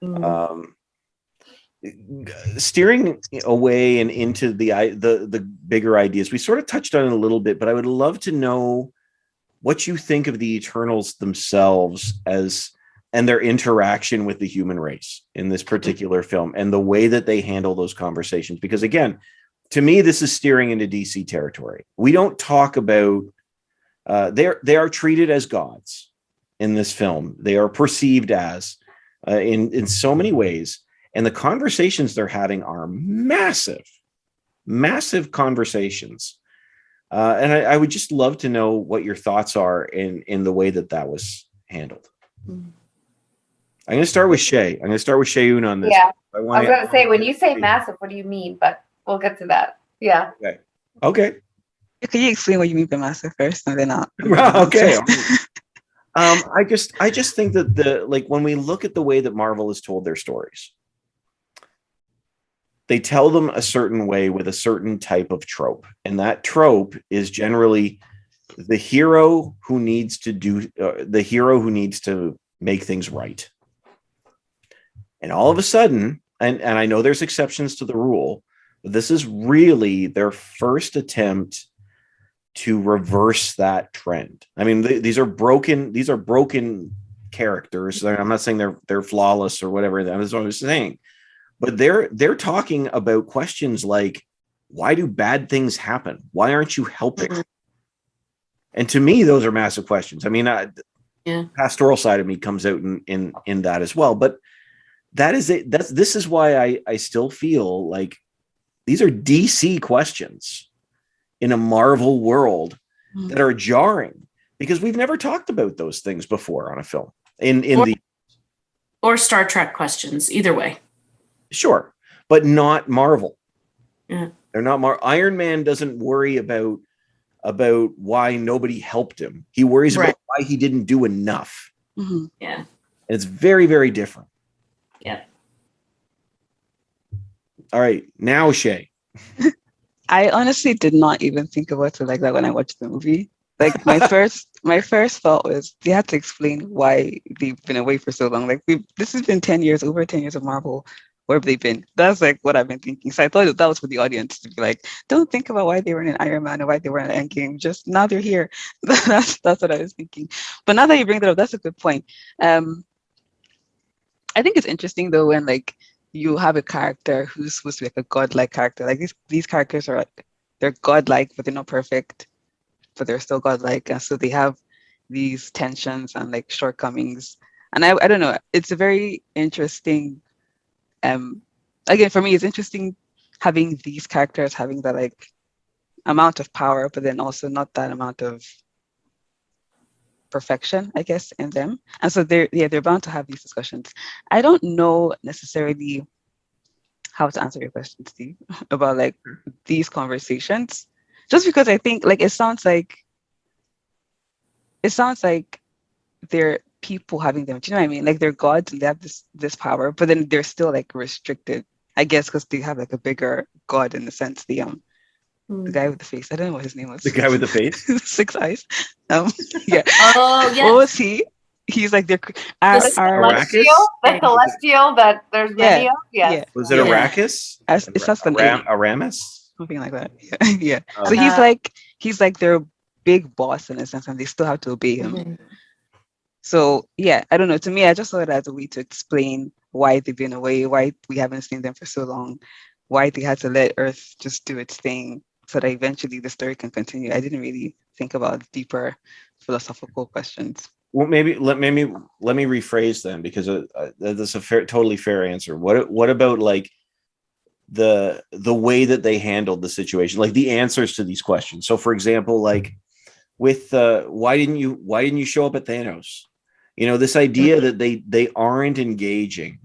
Um, Steering away and into the bigger ideas, we sort of touched on it a little bit, but I would love to know what you think of the Eternals themselves and their interaction with the human race in this particular film, and the way that they handle those conversations. Because again, to me, this is steering into DC territory. We don't talk about they are treated as gods in this film. They are perceived as in so many ways, and the conversations they're having are massive conversations. And I would just love to know what your thoughts are in the way that was handled. I'm going to start with Shay. I'm going to start with Seun on this. Yeah. I was going to say, when you say massive, what do you mean? But we'll get to that. Yeah. Okay. Can you explain what you mean by massive first, and then I'll? Okay. I just think that when we look at the way that Marvel has told their stories, they tell them a certain way with a certain type of trope, and that trope is generally the hero who needs to make things right. And all of a sudden, and I know there's exceptions to the rule, but this is really their first attempt to reverse that trend. I mean, these are broken characters. I'm not saying they're flawless or whatever. That's what I was saying. But they're talking about questions like, why do bad things happen? Why aren't you helping? And to me, those are massive questions. I mean, pastoral side of me comes out in that as well. But that is it. This is why I still feel like these are DC questions in a Marvel world that are jarring, because we've never talked about those things before on a film or Star Trek questions, either way. Sure, but not Marvel. Yeah. They're not Iron Man doesn't worry about why nobody helped him. He worries about why he didn't do enough. Mm-hmm. Yeah. And it's very, very different. Yeah. All right, now Shay. I honestly did not even think about it like that when I watched the movie. Like my first thought was they had to explain why they've been away for so long. Like this has been over 10 years of Marvel. Where have they been? That's like what I've been thinking. So I thought that was for the audience to be like, don't think about why they were in Iron Man or why they were in Endgame. Just now they're here. That's what I was thinking. But now that you bring that up, that's a good point. I think it's interesting though when like you have a character who's supposed to be like a godlike character. Like these characters are like, they're godlike, but they're not perfect, but they're still godlike. And so they have these tensions and like shortcomings. And I don't know, it's a very interesting, again, for me, it's interesting having these characters having that like amount of power, but then also not that amount of perfection, I guess, in them. And so they're bound to have these discussions. I don't know necessarily how to answer your question, Steve, about like these conversations, just because I think like it sounds like they're people having them. Do you know what I mean? Like they're gods and they have this power, but then they're still like restricted, I guess, because they have like a bigger god in the sense, the guy with the face. I don't know what his name was. The guy with the face? 6 eyes. Yeah. Oh, yeah. What was he? He's like the celestial that there's many of. Yes. Yeah. Was it Arrakis? It's less than Aramis? something like that. Yeah. So he's like their big boss in a sense, and they still have to obey him. Mm-hmm. So yeah, I don't know. To me, I just saw it as a way to explain why they've been away, why we haven't seen them for so long, why they had to let Earth just do its thing so that eventually the story can continue. I didn't really think about deeper philosophical questions. Well, maybe let me rephrase then, because that's a totally fair answer. What about like the way that they handled the situation, like the answers to these questions? So, for example, like with why didn't you show up at Thanos? You know, this idea that they aren't engaging.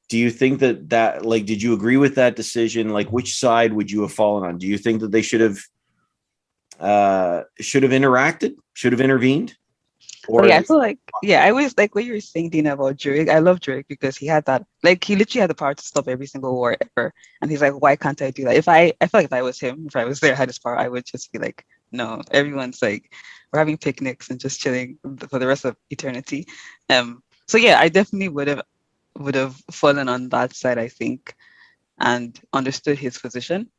Do you think that like, did you agree with that decision? Like, which side would you have fallen on? Do you think that they should have interacted, should have intervened? Or I feel like, I always like what you were saying, Dina, about Drake. I love Drake because he had that, like, he literally had the power to stop every single war ever. And he's like, why can't I do that? I feel like if I was him, if I was there, had his power, I would just be like, No, everyone's like, we're having picnics and just chilling for the rest of eternity. So yeah, I definitely would have fallen on that side, I think, and understood his position.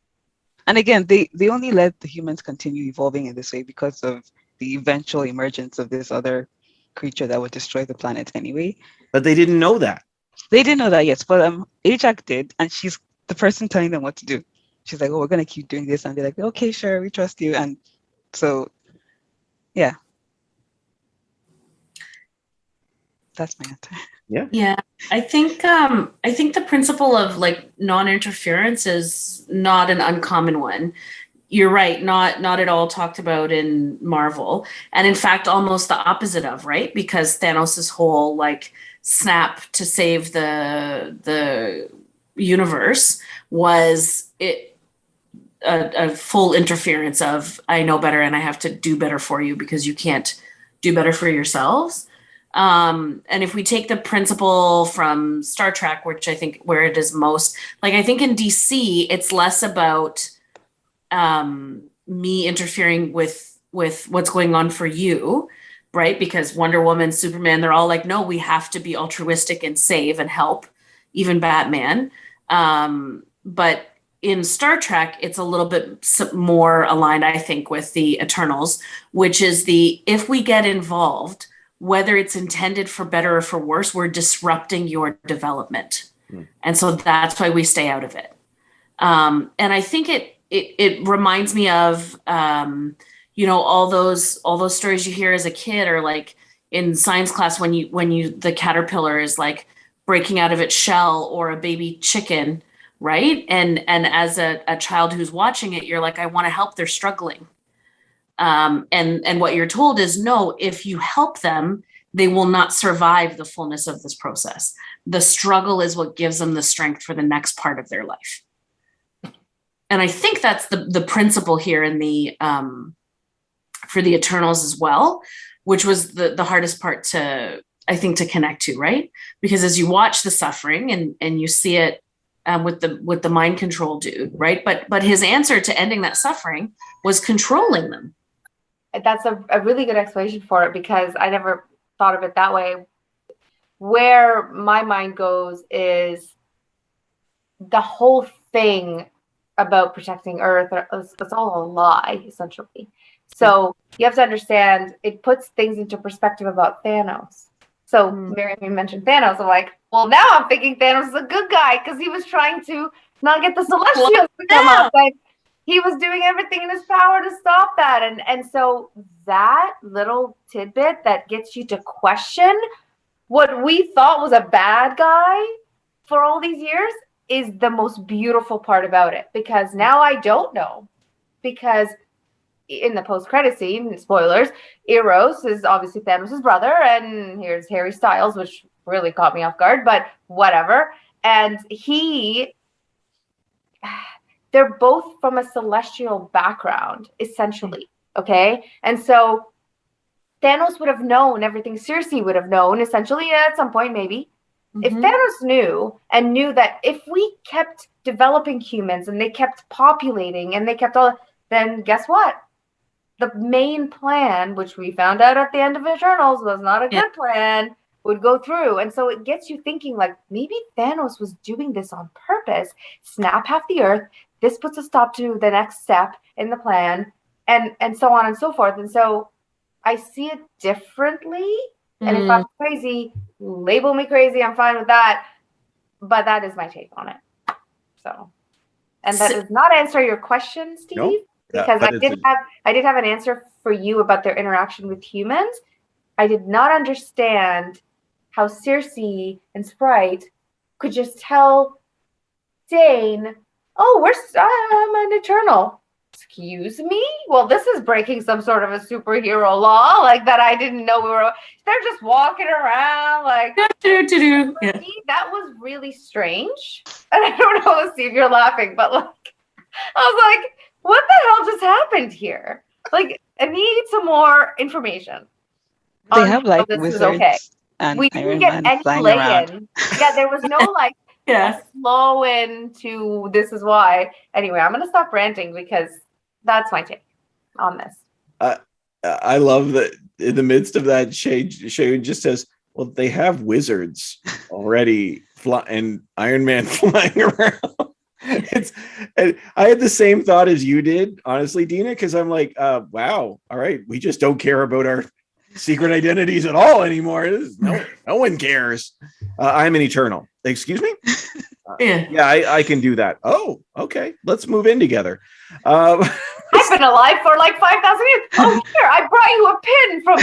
And again, they only let the humans continue evolving in this way because of the eventual emergence of this other creature that would destroy the planet anyway. But they didn't know that. They didn't know that, yes, but Ajax did, and she's the person telling them what to do. She's like, "Oh, we're gonna keep doing this," and they're like, "Okay, sure, we trust you." And so, yeah, that's my answer. Yeah, I think the principle of like non-interference is not an uncommon one. You're right, not at all talked about in Marvel, and in fact almost the opposite of, right? Because Thanos' whole like snap to save the universe was a full interference of, I know better and I have to do better for you because you can't do better for yourselves. And if we take the principle from Star Trek, which I think where it is most, like I think in DC, it's less about me interfering with what's going on for you, right? Because Wonder Woman, Superman, they're all like, no, we have to be altruistic and save and help, even Batman. But in Star Trek, it's a little bit more aligned, I think, with the Eternals, which is if we get involved, whether it's intended for better or for worse, we're disrupting your development. And so that's why we stay out of it. And I think it reminds me of, all those stories you hear as a kid, or like in science class when the caterpillar is like breaking out of its shell, or a baby chicken, right? And as a child who's watching it, you're like, I want to help, they're struggling. And what you're told is, no, if you help them, they will not survive the fullness of this process. The struggle is what gives them the strength for the next part of their life. And I think that's the principle here in the for the Eternals as well, which was the hardest part to connect to, right? Because as you watch the suffering and you see it with the mind control dude, right? But his answer to ending that suffering was controlling them. That's a really good explanation for it, because I never thought of it that way. Where my mind goes is the whole thing about protecting Earth, it's all a lie, essentially. So you have to understand, it puts things into perspective about Thanos. So Miriam, you mentioned Thanos. I'm like, well, now I'm thinking Thanos is a good guy because he was trying to not get the Celestials to come up. Like, he was doing everything in his power to stop that. And so that little tidbit that gets you to question what we thought was a bad guy for all these years is the most beautiful part about it. Because now I don't know. Because in the post-credit scene, spoilers, Eros is obviously Thanos' brother, and here's Harry Styles, which really caught me off guard, but whatever. And they're both from a celestial background, essentially, okay? And so Thanos would have known everything Circe would have known, essentially, at some point, maybe. Mm-hmm. If Thanos knew that if we kept developing humans and they kept populating and they kept all, then guess what? The main plan, which we found out at the end of Eternals was not a good plan, would go through. And so it gets you thinking, like, maybe Thanos was doing this on purpose. Snap half the Earth. This puts a stop to the next step in the plan, and so on and so forth. And so I see it differently. And if I'm crazy, label me crazy. I'm fine with that. But that is my take on it. So, and that does not answer your question, Steve. Nope. Because I did have an answer for you about their interaction with humans. I did not understand how Circe and Sprite could just tell Dane, "Oh, I'm an Eternal." Excuse me? Well, this is breaking some sort of a superhero law, like that I didn't know we were. They're just walking around like. Yeah. That was really strange, and I don't know, Steve, you're laughing, but like, I was like, what the hell just happened here? Like, I need some more information. They have like this wizards is okay. and We didn't Iron get Man any flying lay-in. around. Yeah, there was no like a slow in to this is why. Anyway, I'm gonna stop ranting because that's my take. on this. I love that in the midst of that, Shay just says, well, they have wizards already and Iron Man flying around. I had the same thought as you did, honestly, Dina, because I'm like, wow, all right, we just don't care about our secret identities at all anymore. No one cares. I'm an Eternal. Excuse me? Yeah, I can do that. Oh, okay. Let's move in together. I've been alive for like 5,000 years. Oh, here, I brought you a pin from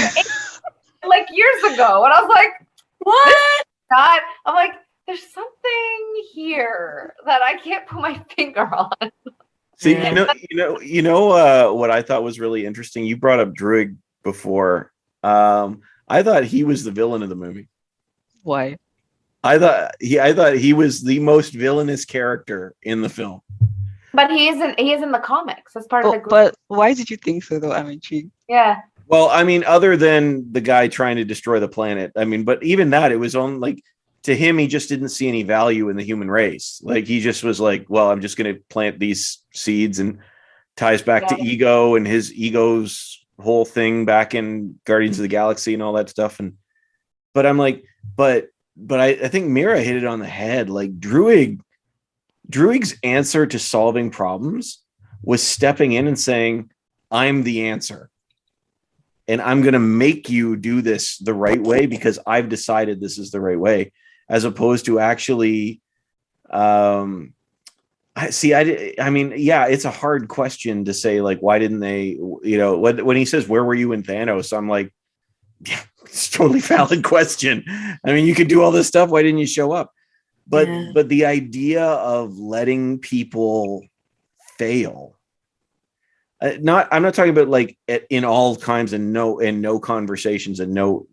like years ago. And I was like, what? I'm like, there's something here that I can't put my finger on. See, you know what I thought was really interesting? You brought up Druig before. I thought he was the villain of the movie. Why? I thought he was the most villainous character in the film. But he is in the comics as part of the group. But why did you think so, though? I'm intrigued. Yeah. Well, I mean, other than the guy trying to destroy the planet, I mean, but even that, it was on like, to him, he just didn't see any value in the human race. Like, he just was like, well, I'm just going to plant these seeds, and ties back to ego and his ego's whole thing back in Guardians of the Galaxy and all that stuff. But I'm like, but I think Mira hit it on the head. Like, Druig's answer to solving problems was stepping in and saying, I'm the answer. And I'm going to make you do this the right way because I've decided this is the right way, as opposed to actually, I mean, yeah, it's a hard question to say, like, why didn't they, when he says, where were you in Thanos? I'm like, yeah, it's a totally valid question. I mean, you could do all this stuff. Why didn't you show up? But the idea of letting people fail, I'm not talking about like in all kinds and no conversations and no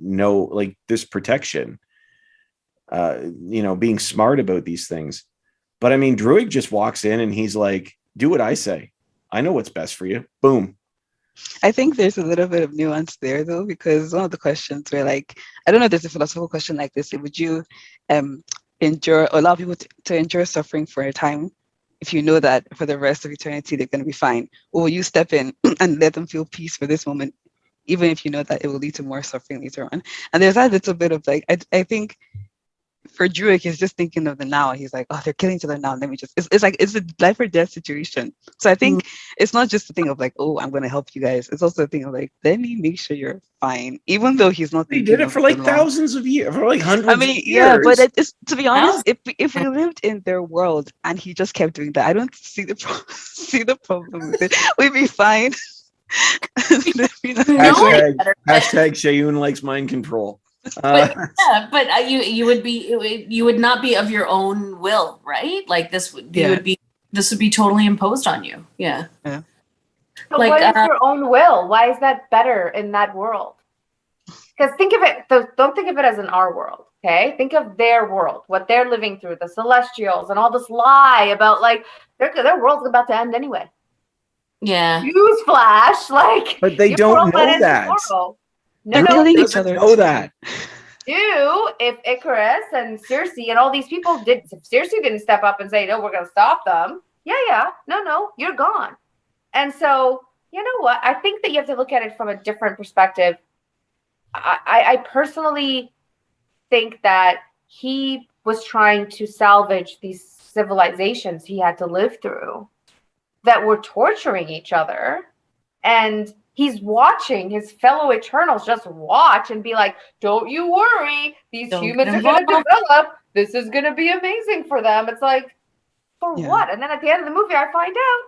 like this protection, being smart about these things. But I mean, Druig just walks in and he's like, do what I say. I know what's best for you. Boom. I think there's a little bit of nuance there, though, because one of the questions were like, I don't know if there's a philosophical question like this. Would you allow people to endure suffering for a time if you know that for the rest of eternity they're going to be fine? Or will you step in and let them feel peace for this moment, even if you know that it will lead to more suffering later on? And there's that little bit of like, I think for Druig, he's just thinking of the now. He's like, oh, they're killing each other now. Let me just, it's like, it's a life or death situation. So I think it's not just a thing of like, oh, I'm going to help you guys. It's also a thing of like, let me make sure you're fine. Even though he's not He did it for like thousands of years, for like hundreds of years. Yeah, but it's, to be honest, if we lived in their world and he just kept doing that, I don't see the problem with it. We'd be fine. Hashtag Seun likes mind control. You would not be of your own will, right? Like this would be totally imposed on you. Yeah. So like, what is your own will? Why is that better in that world? Because think of it, don't think of it as in our world, okay? Think of their world, what they're living through, the Celestials, and all this lie about like their world's about to end anyway. Yeah. Newsflash, like. But they don't know that. They're killing each other. Know that. If Icarus and Circe and all these people if Circe didn't step up and say, no, we're going to stop them. No, you're gone. And so, you know what? I think that you have to look at it from a different perspective. I personally think that he was trying to salvage these civilizations he had to live through that were torturing each other. And he's watching his fellow Eternals just watch and be like, don't you worry. These humans are going to develop. This is going to be amazing for them. It's like, for what? And then at the end of the movie, I find out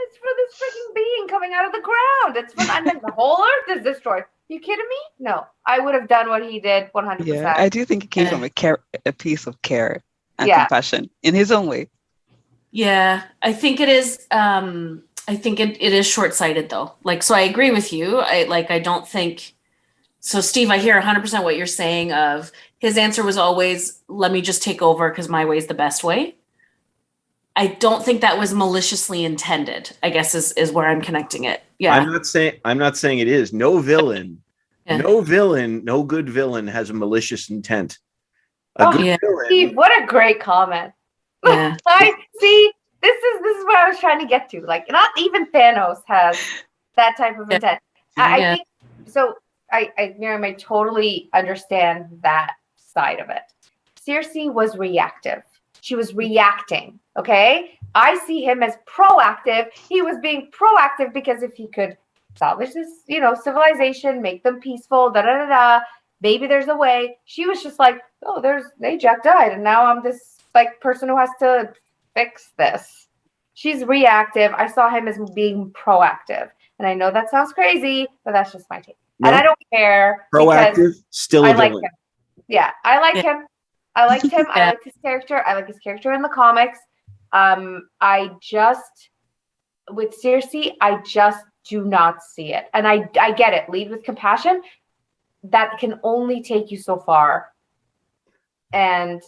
it's for this freaking being coming out of the ground. It's for, and then the whole earth is destroyed. You kidding me? No, I would have done what he did 100%. Yeah, I do think it came from a piece of care and compassion in his own way. Yeah, I think it is. I think it is short-sighted though. Like, so I agree with you. I don't think, so Steve, I hear 100% what you're saying of his answer was always, let me just take over because my way is the best way. I don't think that was maliciously intended, I guess is where I'm connecting it. Yeah. I'm not saying it is. No villain, no good villain has a malicious intent. Steve, what a great comment. Yeah. I see. this is what I was trying to get to. Like, not even Thanos has that type of intent. I think so. Miriam, I totally understand that side of it. Cersei was reactive. She was reacting. Okay, I see him as proactive. He was being proactive because if he could salvage this, civilization, make them peaceful, maybe there's a way. She was just like, oh, Ajax died, and now I'm this like person who has to fix this. She's reactive. I saw him as being proactive. And I know that sounds crazy, but that's just my take. No. And I don't care. Proactive, still a villain. Like him. Yeah, I like him. I liked him. I like his character. I like his character in the comics. With Cersei, I just do not see it. And I get it. Lead with compassion. That can only take you so far. And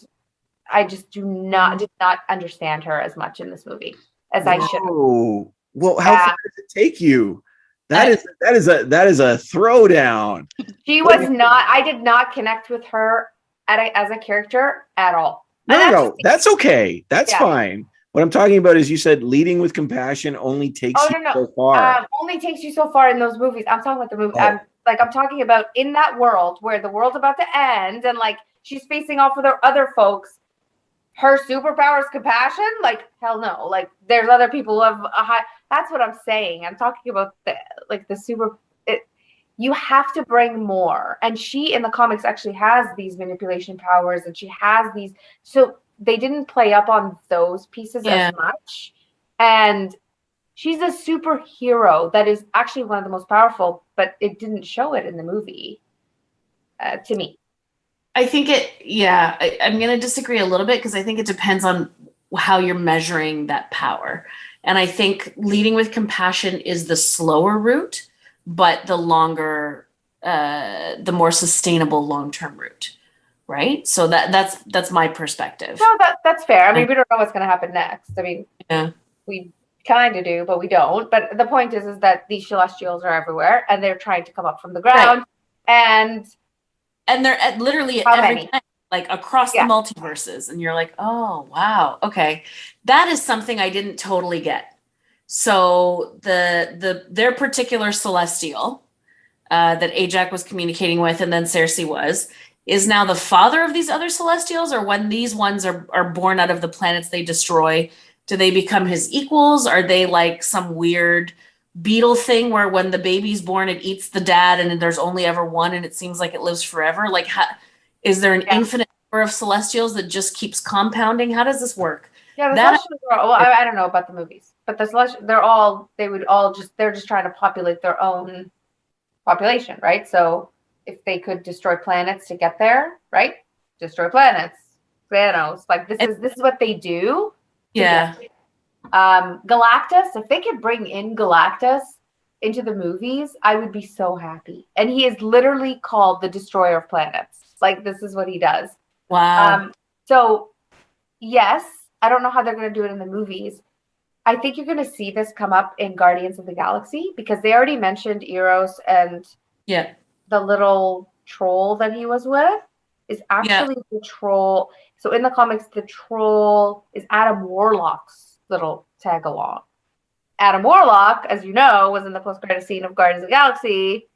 I just did not understand her as much in this movie as I should. Oh, well, how far does it take you? That is a throwdown. She was not. I did not connect with her as a character at all. No, that's okay. That's fine. What I'm talking about is you said leading with compassion only takes you so far. Only takes you so far in those movies. I'm talking about the movie. I'm talking about in that world where the world's about to end and like she's facing off with her other folks. Her superpower is compassion? Like, hell no. Like, there's other people who have a high... That's what I'm saying. I'm talking about the super... You have to bring more. And she, in the comics, actually has these manipulation powers, and she has these... So they didn't play up on those pieces as much. And she's a superhero that is actually one of the most powerful, but it didn't show it in the movie, to me. I think I'm going to disagree a little bit because I think it depends on how you're measuring that power. And I think leading with compassion is the slower route, but the longer, the more sustainable long-term route, right? So that's my perspective. No, that's fair. I mean, we don't know what's going to happen next. I mean, we kind of do, but we don't. But the point is that these celestials are everywhere, and they're trying to come up from the ground, and they're at literally every time, like across the multiverses. And you're like, oh, wow. Okay. That is something I didn't totally get. So their particular celestial that Ajax was communicating with, and then Cersei is now the father of these other celestials, or when these ones are born out of the planets they destroy, do they become his equals? Are they like some weird beetle thing where when the baby's born it eats the dad and there's only ever one and it seems like it lives forever? Like, is there an infinite number of celestials that just keeps compounding? How does this work? The celestials I don't know about the movies, but the celestials, they're just trying to populate their own population, right? So if they could destroy planets to get there, right? Destroy planets. Thanos, like this is what they do. Yeah. Galactus, if they could bring in Galactus into the movies, I would be so happy. And he is literally called the Destroyer of Planets. Like, this is what he does. Wow. So, yes, I don't know how they're going to do it in the movies. I think you're going to see this come up in Guardians of the Galaxy because they already mentioned Eros, and the little troll that he was with is actually the troll. So in the comics, the troll is Adam Warlock's little tag along. Adam Warlock, as you know, was in the post-credit scene of Guardians of the Galaxy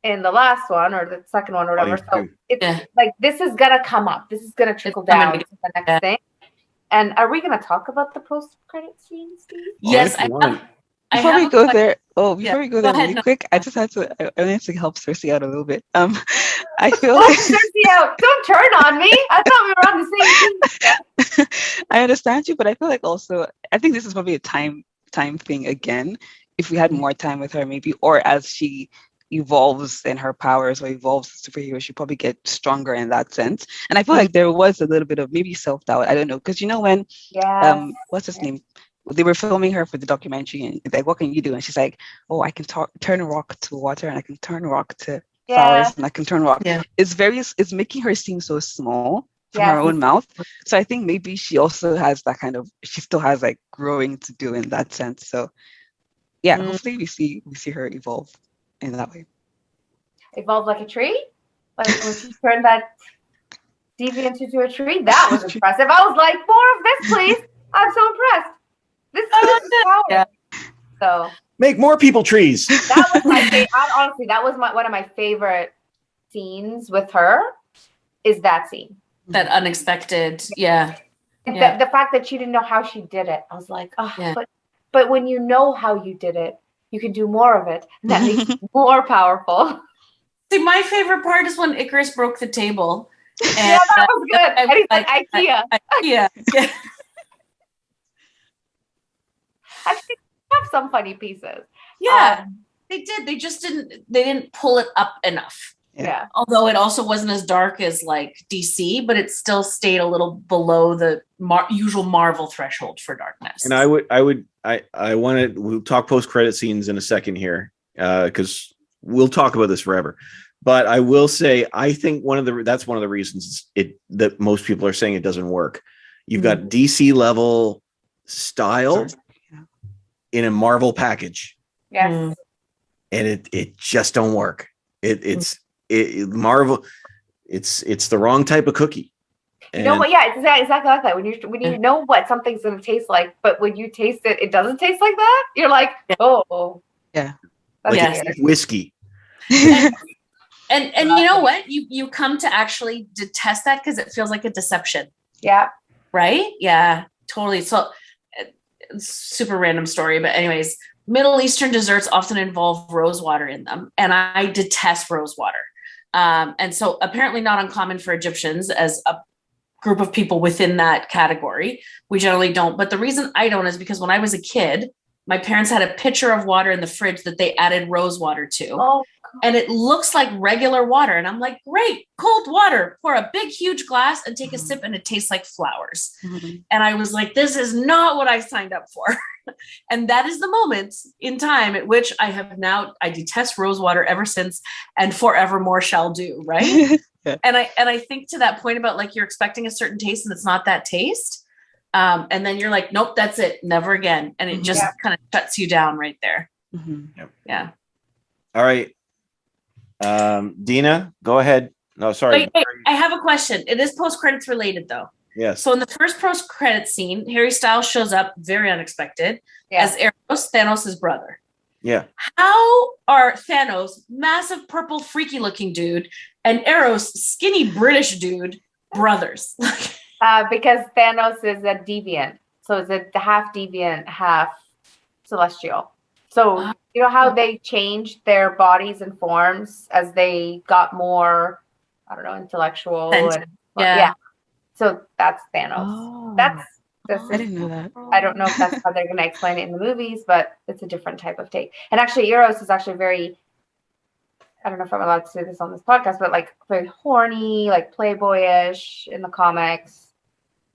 in the last one or the second one or whatever. So it's like this is gonna come up. This is gonna trickle down to the next thing. And are we gonna talk about the post-credit scene, Steve? Yes, Before we go there really quick, I just had to. I wanted to help Cersei out a little bit. I feel like Cersei out. Don't turn on me. I thought we were on the same team. I understand you, but I feel like also I think this is probably a time thing again. If we had more time with her, maybe, or as she evolves in her powers or evolves as a superhero, she'll probably get stronger in that sense. And I feel like there was a little bit of maybe self-doubt. I don't know, because you know when what's his name? They were filming her for the documentary, and like, what can you do? And she's like, oh, I can turn a rock to water, and I can turn a rock to flowers, and I can turn rock. It's making her seem so small from her own mouth. So I think maybe she also has that kind of, she still has like growing to do in that sense. So hopefully we see her evolve in that way. Evolve like a tree? Like when she turned that deviant into a tree? That was impressive. I was like, more of this, please. I'm so impressed. This is power. Yeah. So Make more people trees. that was my favorite. Honestly, that was one of my favorite scenes with her. Is that scene? That unexpected, yeah. The fact that she didn't know how she did it, I was like, oh, Yeah. but when you know how you did it, you can do more of it. And that makes it more powerful. See, my favorite part is when Icarus broke the table. And, Yeah, that was good. And he's like, IKEA. Yeah. Actually, have some funny pieces. Yeah, they did. They just didn't pull it up enough. Yeah. Although it also wasn't as dark as like DC, but it still stayed a little below the usual Marvel threshold for darkness. And I wanted, we'll talk post-credit scenes in a second here, because we'll talk about this forever. But I will say, I think that's one of the reasons that most people are saying it doesn't work. You've got DC level style in a Marvel package. Yes. And it just don't work. Marvel, it's the wrong type of cookie. And no, but yeah, it's exactly like that. When you know what something's gonna taste like, but when you taste it, it doesn't taste like that. You're like, oh, Yeah. that's like weird. it's whiskey. And you know what? You come to actually detest that because it feels like a deception. Yeah. Right? Yeah, totally. So super random story, but anyways, Middle Eastern desserts often involve rose water in them, and I detest rose water. And so apparently not uncommon for Egyptians as a group of people within that category. We generally don't. But the reason I don't is because when I was a kid, my parents had a pitcher of water in the fridge that they added rose water to. Oh, and it looks like regular water. And I'm like, great, cold water, pour a big, huge glass and take a sip and it tastes like flowers. And I was like, this is not what I signed up for. And that is the moment in time at which I detest rose water ever since and forevermore shall do. Right. And I think to that point about like, you're expecting a certain taste and it's not that taste. And then you're like, nope, that's it. Never again. And it just kind of shuts you down right there. Yeah. All right. Dina, go ahead. No, sorry. Wait, I have a question. It is post-credits related though. Yes. So in the first post-credit scene, Harry Styles shows up very unexpected as Eros, Thanos' brother. Yeah. How are Thanos, massive purple freaky looking dude, and Eros, skinny British dude, brothers? Because Thanos is a deviant. So it's a half deviant, half celestial. So you know how they changed their bodies and forms as they got more, I don't know, intellectual. Yeah. So that's Thanos. Oh, I didn't know that. I don't know if that's how they're going to explain it in the movies, but it's a different type of take. And actually, Eros is actually very, I don't know if I'm allowed to say this on this podcast, but like very horny, like playboyish in the comics.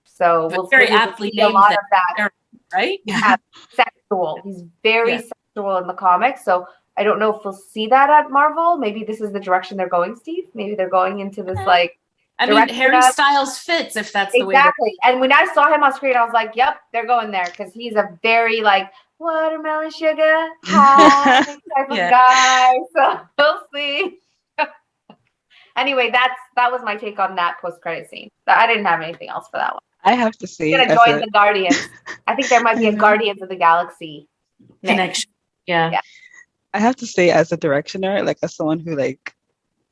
So we'll very see aptly a lot named of that, right? Yeah, sexual. He's very sexual in the comics. So I don't know if we'll see that at Marvel. Maybe this is the direction they're going, Steve. Maybe they're going into this like. I mean, Harry Styles fits if that's the way. Exactly. And when I saw him on screen, I was like, "Yep, they're going there," because he's a very like watermelon sugar high type of guy. So we'll see. Anyway, that was my take on that post-credit scene. I didn't have anything else for that one. I have to say, I'm gonna join the Guardians. I think there might be a Guardians of the Galaxy connection. Yeah. I have to say, as a directioner, like as someone who like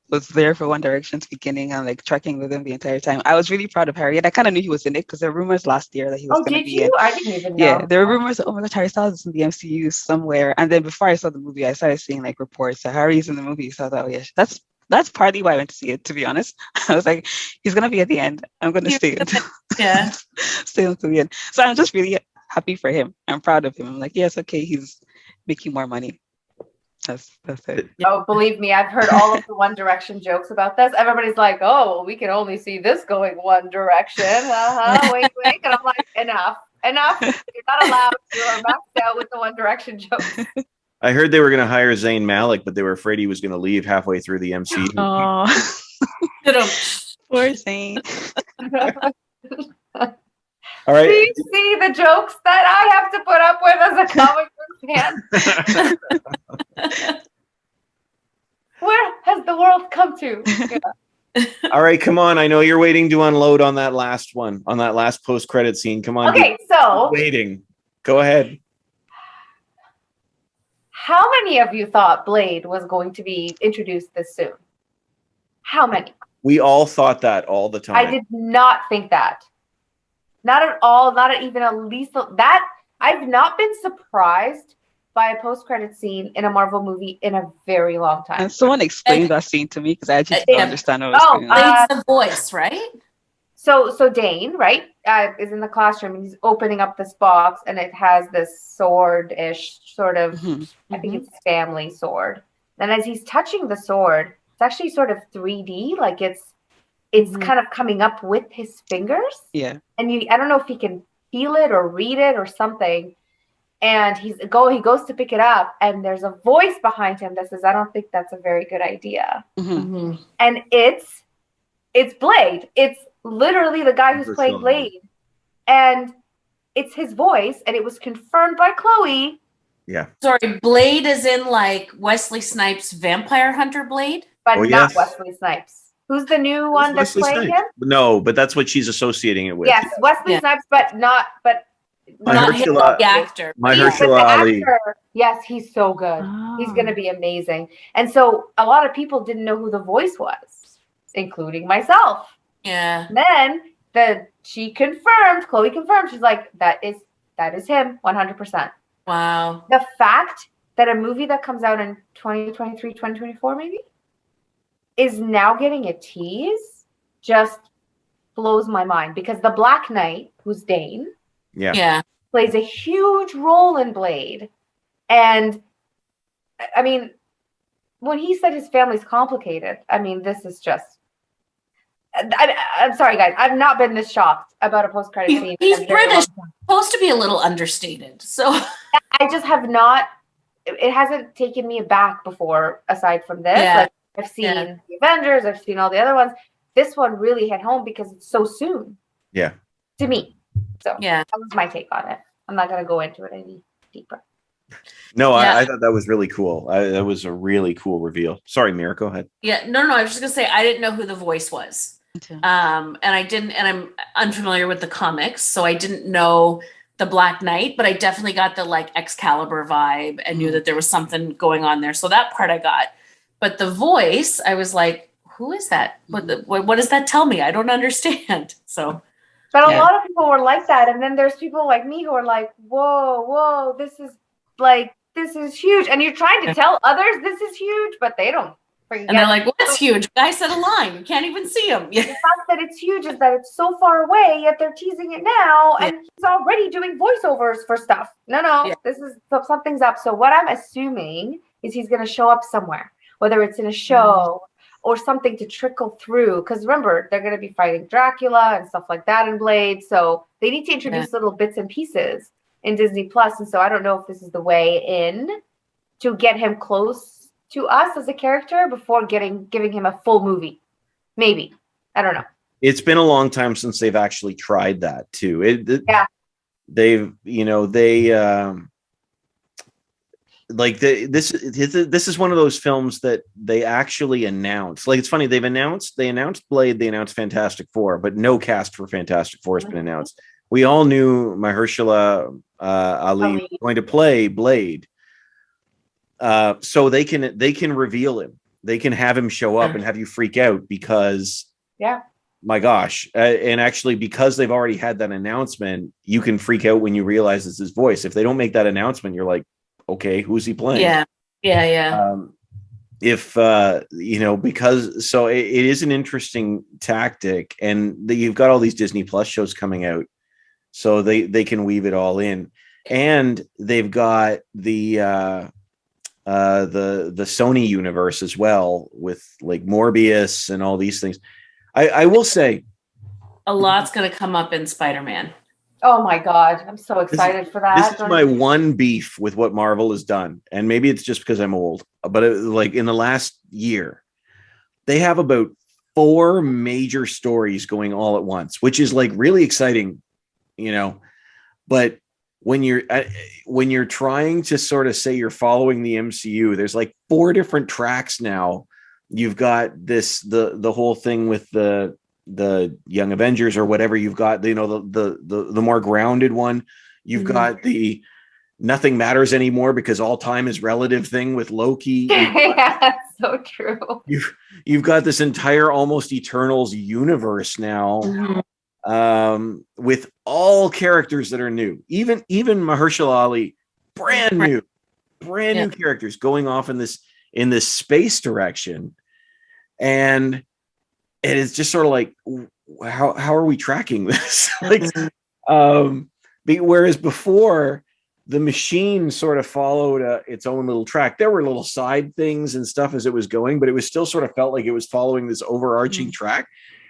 was there for One Direction's beginning and like tracking with him the entire time, I was really proud of Harry, and I kind of knew he was in it because there were rumors last year that he was going to be in. I didn't even know. Yeah, there were rumors that, oh my gosh, Harry Styles is in the MCU somewhere. And then before I saw the movie, I started seeing like reports that Harry's in the movie. So I thought, oh yeah, that's partly why I went to see it, to be honest. I was like, he's going to be at the end. I'm going to stay until the end. So I'm just really happy for him. I'm proud of him. I'm like, yes, okay, he's making more money. That's it. Oh, believe me, I've heard all of the One Direction jokes about this. Everybody's like, oh, well, we can only see this going one direction. Wink, wink. And I'm like, enough. You're not allowed. You're maxed out with the One Direction jokes. I heard they were going to hire Zayn Malik, but they were afraid he was going to leave halfway through the MCU. Oh, poor Zayn. All right. Do you see the jokes that I have to put up with as a comic book fan? Where has the world come to? Yeah. All right, come on. I know you're waiting to unload on that last one, on that last post-credit scene. Come on. Okay, so waiting. Go ahead. How many of you thought Blade was going to be introduced this soon? How many? We all thought that all the time. I did not think that. Not at all. Not even at least that. I've not been surprised by a post-credit scene in a Marvel movie in a very long time. And someone explained that scene to me because I actually didn't understand what was going on. Blade's the voice, right? So Dane, right, is in the classroom and he's opening up this box and it has this sword-ish sort of, I think it's family sword. And as he's touching the sword, it's actually sort of 3D, like it's kind of coming up with his fingers. Yeah. And I don't know if he can feel it or read it or something. And he goes to pick it up and there's a voice behind him that says, I don't think that's a very good idea. And it's Blade. It's literally the guy who's playing Blade. And it's his voice, and it was confirmed by Chloe. Yeah. Sorry, Blade is in like Wesley Snipes' Vampire Hunter Blade? But not Wesley Snipes. Who's the new one that's playing him? No, but that's what she's associating it with. Yes, Wesley Snipes, but not the actor. Mahershala Ali. Yes, he's so good. He's going to be amazing. And so a lot of people didn't know who the voice was, including myself. Yeah. And then Chloe confirmed, she's like, that is him 100%. Wow. The fact that a movie that comes out in 2023, 2024 maybe, is now getting a tease just blows my mind because the Black Knight, who's Dane, plays a huge role in Blade. And I mean, when he said his family's complicated, I mean, this is just, I'm sorry, guys. I've not been this shocked about a post-credit scene. He's British, supposed to be a little understated. So I just have not. It hasn't taken me aback before. Aside from this, like I've seen the Avengers, I've seen all the other ones. This one really hit home because it's so soon. Yeah. To me, so that was my take on it. I'm not going to go into it any deeper. No, I thought that was really cool. That was a really cool reveal. Sorry, Mira, go ahead. Yeah, no, I was just gonna say I didn't know who the voice was. Okay. And I'm unfamiliar with the comics, so I didn't know the Black Knight, but I definitely got the like Excalibur vibe and knew that there was something going on there. So that part I got. But the voice, I was like, who is that? What does that tell me? I don't understand. So but a lot of people were like that, and then there's people like me who are like, whoa, this is huge. And you're trying to tell others this is huge, but they don't. And they're like, what's huge? The guy said a line. You can't even see him. The fact that it's huge is that it's so far away, yet they're teasing it now. And he's already doing voiceovers for stuff. No. This is something's up. So what I'm assuming is he's going to show up somewhere, whether it's in a show or something to trickle through. Because remember, they're going to be fighting Dracula and stuff like that in Blade. So they need to introduce little bits and pieces in Disney Plus. And so I don't know if this is the way in to get him close to us as a character before giving him a full movie. Maybe. I don't know. It's been a long time since they've actually tried that too. This is one of those films that they actually announced. Like, it's funny, they announced Blade, they announced Fantastic Four, but no cast for Fantastic Four has been announced. We all knew Mahershala Ali was going to play Blade. So they can reveal him. They can have him show up and have you freak out because, my gosh. And actually, because they've already had that announcement, you can freak out when you realize it's his voice. If they don't make that announcement, you're like, okay, who's he playing? Yeah. Because so it is an interesting tactic, and you've got all these Disney Plus shows coming out, so they can weave it all in, and they've got the Sony universe as well with like Morbius and all these things. I will say a lot's going to come up in Spider-Man. Oh my God. I'm so excited for that. This is my one beef with what Marvel has done. And maybe it's just because I'm old, but like in the last year, they have about 4 major stories going all at once, which is like really exciting, but when you're trying to sort of say you're following the MCU, there's like 4 different tracks now. You've got the whole thing with the Young Avengers or whatever. You've got the more grounded one. You've got the nothing matters anymore because all time is relative thing with Loki. Yeah, that's so true. You've got this entire almost Eternals universe now, with all characters that are new. Even Mahershala Ali, brand new characters going off in this space direction, and it is just sort of like, how are we tracking this? Like, whereas before, the machine sort of followed its own little track. There were little side things and stuff as it was going, but it was still sort of felt like it was following this overarching track.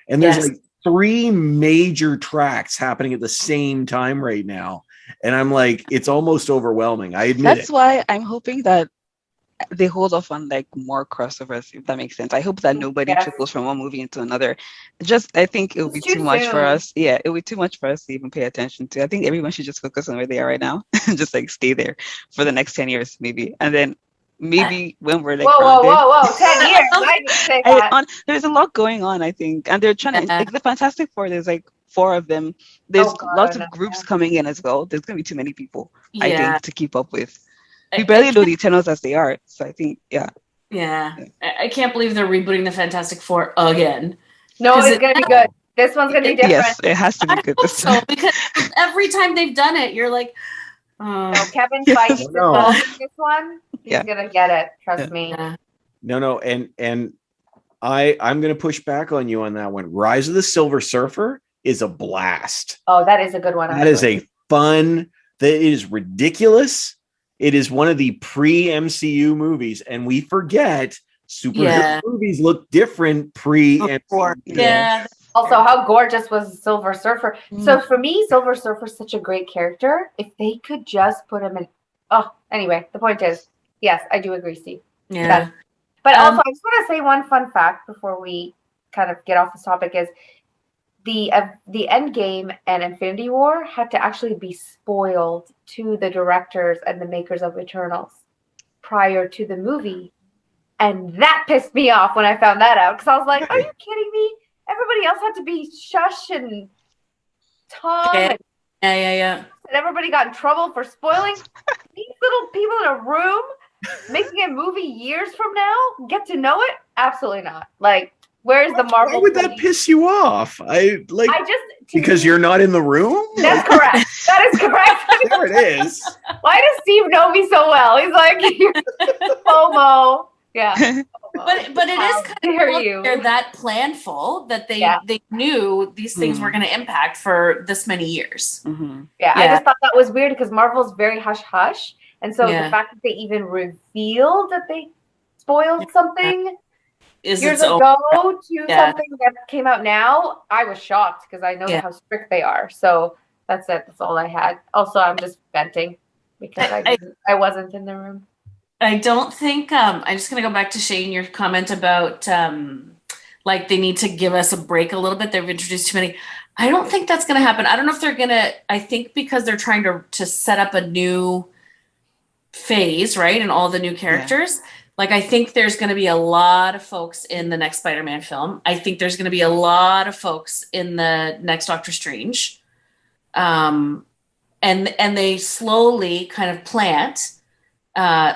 And there's like 3 major tracks happening at the same time right now. And I'm like, it's almost overwhelming. I admit that's why I'm hoping that they hold off on like more crossovers, if that makes sense. I hope that nobody trickles from one movie into another. I think it would be too much for us. Yeah, it would be too much for us to even pay attention to. I think everyone should just focus on where they are right now and just like stay there for the next 10 years, maybe. And then maybe when we're like, whoa, 10 years. I didn't say that. There's a lot going on, I think. And they're trying to, like the Fantastic Four, there's like 4 of them. There's lots of groups coming in as well. There's going to be too many people, I think, to keep up with. We barely know the Eternals as they are, so I think, Yeah. I can't believe they're rebooting the Fantastic Four again. No, it's going to be good. This one's going to be different. Yes, it has to be good this time. So, because every time they've done it, you're like, no, Kevin Feige is this one. He's going to get it. Trust me. No. And I'm going to push back on you on that one. Rise of the Silver Surfer is a blast. Oh, that is a good one. That is a fun, that is ridiculous. It is one of the pre-MCU movies, and we forget superhero movies look different pre-MCU. Yeah. Also, how gorgeous was Silver Surfer? So for me, Silver Surfer is such a great character. If they could just put him in. Oh, anyway, the point is, yes, I do agree, Steve. Yeah. But also, I just want to say one fun fact before we kind of get off this topic is the Endgame and Infinity War had to actually be spoiled to the directors and the makers of Eternals prior to the movie. And that pissed me off when I found that out. Because I was like, are you kidding me? Everybody else had to be shush and Tom. Yeah. And everybody got in trouble for spoiling. These little people in a room making a movie years from now get to know it? Absolutely not. Like, where's the Marvel? Why would that piss you off? Because you're not in the room? That's correct. That is correct. There it is. Why does Steve know me so well? He's like, FOMO. Yeah. But it is kind of they're that planful that they knew these things were going to impact for this many years. Yeah, I just thought that was weird because Marvel's very hush-hush. And so the fact that they even revealed that they spoiled something years ago to something that came out now, I was shocked because I know how strict they are. So that's it. That's all I had. Also, I'm just venting because I wasn't in the room. I don't think I'm just going to go back to Shane, your comment about like they need to give us a break a little bit. They've introduced too many. I don't think that's going to happen. I don't know if they're going to, I think because they're trying to set up a new phase, right? And all the new characters. Yeah. Like, I think there's going to be a lot of folks in the next Spider-Man film. I think there's going to be a lot of folks in the next Doctor Strange. And they slowly kind of plant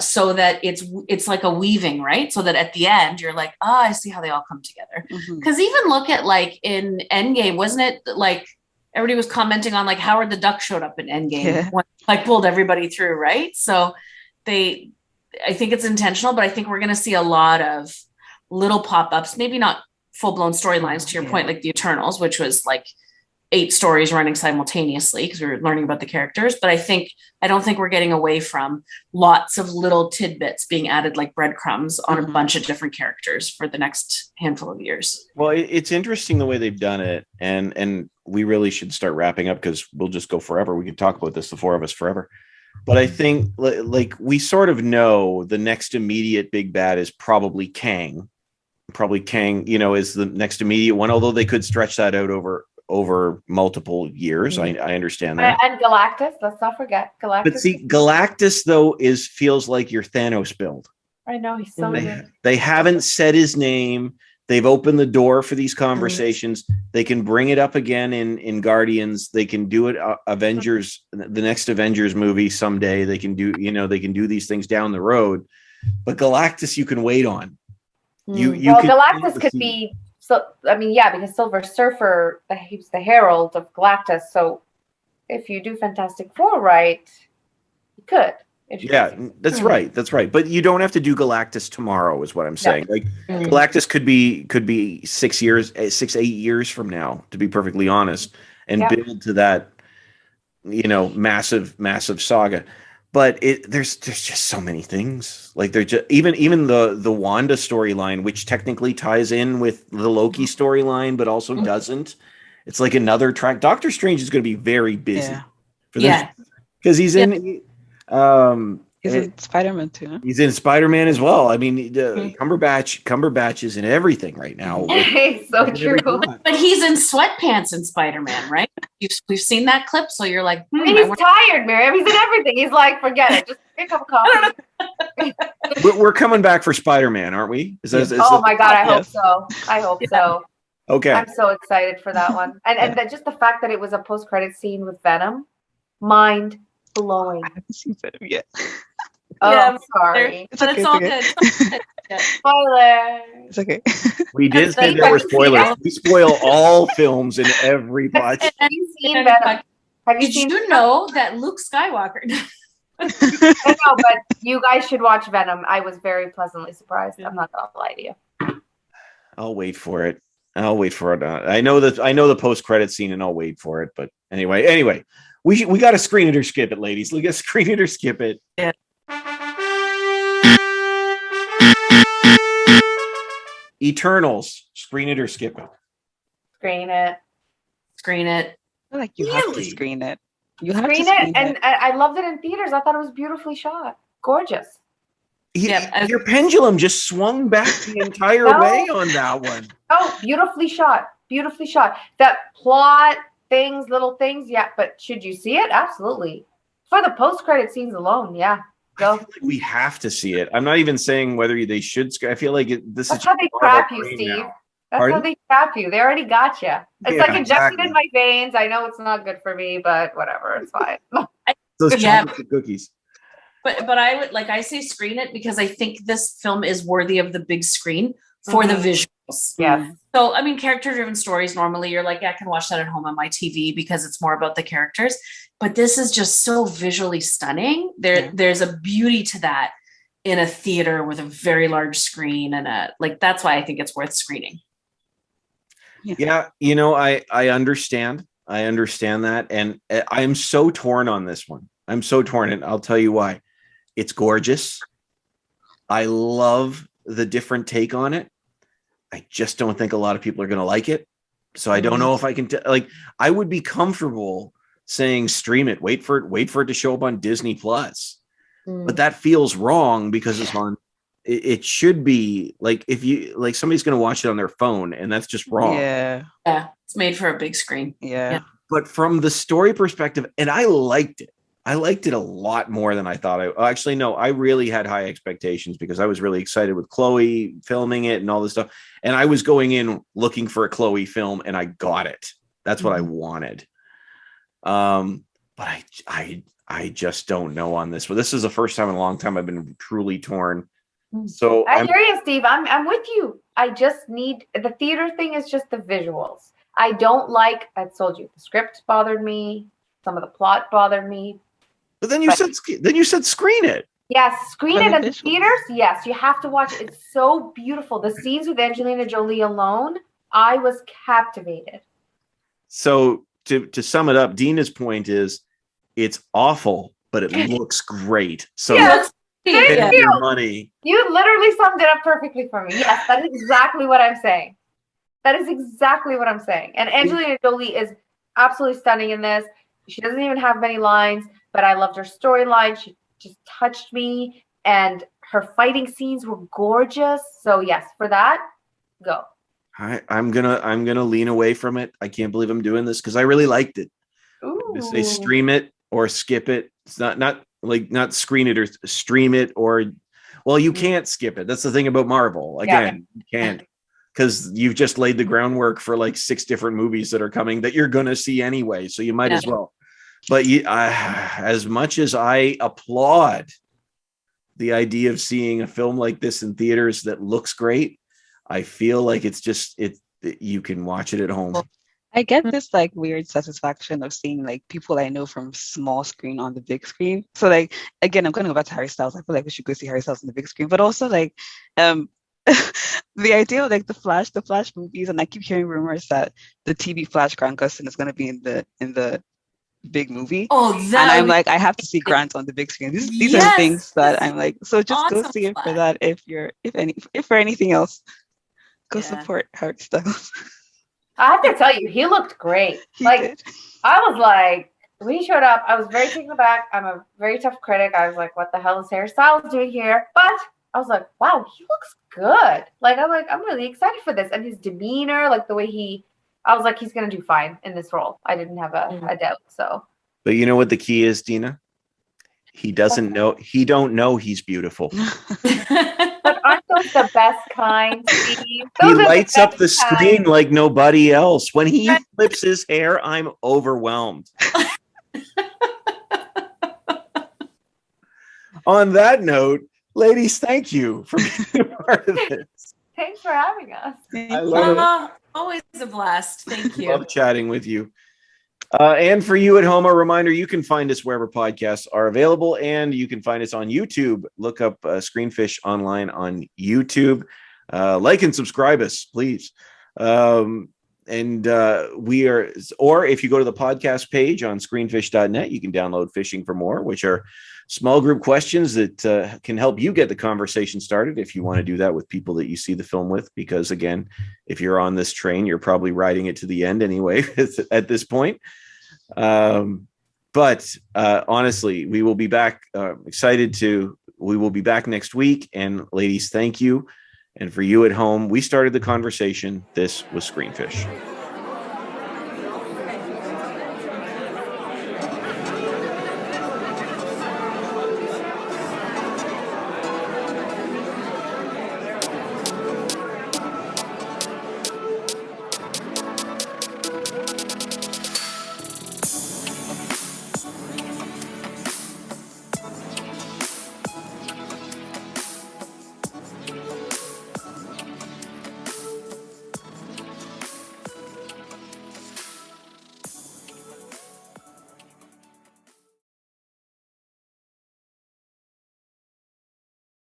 so that it's like a weaving, right? So that at the end, you're like, I see how they all come together. Because even look at, like, in Endgame, wasn't it like everybody was commenting on, like, Howard the Duck showed up in Endgame, when, like, pulled everybody through, right? So I think it's intentional, but I think we're going to see a lot of little pop-ups, maybe not full-blown storylines, to your point, like the Eternals, which was like 8 stories running simultaneously because we were learning about the characters. But I don't think we're getting away from lots of little tidbits being added like breadcrumbs on a bunch of different characters for the next handful of years. Well, it's interesting the way they've done it. And we really should start wrapping up because we'll just go forever. We could talk about this, the 4 of us, forever. But I think, like, we sort of know the next immediate big bad is probably Kang. Probably Kang, is the next immediate one, although they could stretch that out over multiple years. I understand that. And Galactus, let's not forget Galactus. But see, Galactus, though, feels like your Thanos build. I know, he's so good. They haven't said his name. They've opened the door for these conversations. They can bring it up again in Guardians. They can do it Avengers, the next Avengers movie someday. They can do, they can do these things down the road. But Galactus, you can wait on. Galactus could be because Silver Surfer, he's the herald of Galactus. So if you do Fantastic Four right, you could. Yeah, that's right. That's right. But you don't have to do Galactus tomorrow, is what I'm saying. Like Galactus could be 6 years, 8 years from now, to be perfectly honest, and build to that, massive saga. But there's just so many things. Like there's just even the Wanda storyline, which technically ties in with the Loki storyline, but also doesn't. It's like another track. Doctor Strange is going to be very busy for this because he's in. He's in Spider-Man too. Huh? He's in Spider-Man as well. I mean, Cumberbatch is in everything right now. So true. But he's in sweatpants in Spider-Man, right? We've seen that clip, so you're like, I mean, he's tired, Miriam. He's in everything. He's like, forget it. Just pick up a coffee. We're coming back for Spider-Man, aren't we? Oh my God, I hope so. I hope so. Okay. I'm so excited for that one. And just the fact that it was a post-credit scene with Venom, mind blowing. I haven't seen Venom yet. Oh, I'm sorry. But it's all good. Spoiler. It's okay. We did say there were spoilers. We spoil all films in every podcast. Have you seen Venom? Did you know that Luke Skywalker? I know, but you guys should watch Venom. I was very pleasantly surprised. I'm not gonna lie to you. I'll wait for it. I know the post-credit scene, and I'll wait for it. But anyway, we got to screen it or skip it, ladies. We got to screen it or skip it. Yeah. Eternals, screen it or skip it. Screen it. Screen it. I feel like you have to screen it. You have Screen to screen it, and I loved it in theaters. I thought it was beautifully shot. Gorgeous. Your pendulum just swung back the entire way on that one. Oh, beautifully shot. Beautifully shot. That plot, things, little things, yeah. But should you see it? Absolutely. For the post-credit scenes alone, yeah. Go. I feel like we have to see it. I'm not even saying whether they should. I feel like this That's is how they trap you, Steve. That's how they trap you. They already got you. It's like injected in my veins. I know it's not good for me, but whatever. It's fine. Those chocolate cookies. But I would I say screen it because I think this film is worthy of the big screen for the visuals. Yeah. So I mean, character-driven stories normally you're like, I can watch that at home on my TV because it's more about the characters. But this is just so visually stunning. There's a beauty to that in a theater with a very large screen and that's why I think it's worth screening. Yeah, I understand. I understand that, and I'm so torn on this one. I'm so torn, and I'll tell you why. It's gorgeous. I love the different take on it. I just don't think a lot of people are going to like it. So I don't know if I can I would be comfortable saying stream it, wait for it to show up on Disney Plus. But that feels wrong because it's on it should be if you somebody's going to watch it on their phone, and that's just wrong. Yeah. It's made for a big screen. Yeah. But from the story perspective, and I liked it. I liked it a lot more than I thought. I really had high expectations because I was really excited with Chloe filming it and all this stuff. And I was going in looking for a Chloe film, and I got it. That's what I wanted. But I just don't know on this. Well, this is the first time in a long time I've been truly torn. So I hear you, Steve. I'm with you. I just need the theater thing is just the visuals. I don't like. I told you the script bothered me. Some of the plot bothered me. But then you said screen it. Yes, screen it in the theaters. Yes, you have to watch it. It's so beautiful. The scenes with Angelina Jolie alone, I was captivated. So to sum it up, Dina's point is it's awful, but it looks great. So thank you. Your money. You literally summed it up perfectly for me. Yes, that is exactly what I'm saying. That is exactly what I'm saying. And Angelina Jolie is absolutely stunning in this. She doesn't even have many lines, but I loved her storyline. She just touched me, and her fighting scenes were gorgeous. So yes, for that, go. I'm gonna lean away from it. I can't believe I'm doing this because I really liked it. Say stream it or skip it. It's not screen it or stream it or you can't skip it. That's the thing about Marvel. Again, you can't because you've just laid the groundwork for like 6 different movies that are coming that you're going to see anyway. So you might as well. But as much as I applaud the idea of seeing a film like this in theaters that looks great, I feel like you can watch it at home. I get this like weird satisfaction of seeing like people I know from small screen on the big screen. So like again, I'm gonna go back to Harry Styles. I feel like we should go see Harry Styles on the big screen. But also like the idea of like the Flash movies, and I keep hearing rumors that the TV Flash Grant Gustin is gonna be in the big movie. And I'm like, I have to see Grant on the big screen. These are things that I'm like, so just go see it for that. If for anything else, go support Harry Styles. I have to tell you, he looked great. Did. I was like, when he showed up, I was very taken aback. I'm a very tough critic. I was like, what the hell is Harry Styles doing here? But I was like, wow, he looks good. I'm really excited for this. And his demeanor, like the way I was like, he's going to do fine in this role. I didn't have a doubt. So. But you know what the key is, Dina? He don't know he's beautiful. But aren't those the best kind, Steve? He lights up the screen like nobody else. When he flips his hair, I'm overwhelmed. On that note, ladies, thank you for being a part of this. Thanks for having us. I love it. Always a blast. Thank you. Love chatting with you. And for you at home, a reminder, you can find us wherever podcasts are available, and you can find us on YouTube. Look up Screenfish online on YouTube. Like and subscribe us, please. Or if you go to the podcast page on screenfish.net, you can download Fishing for More, which are small group questions that can help you get the conversation started if you want to do that with people that you see the film with. Because again, if you're on this train, you're probably riding it to the end anyway at this point. But honestly, we will be back. We will be back next week. And ladies, thank you. And for you at home, we started the conversation. This was Screenfish.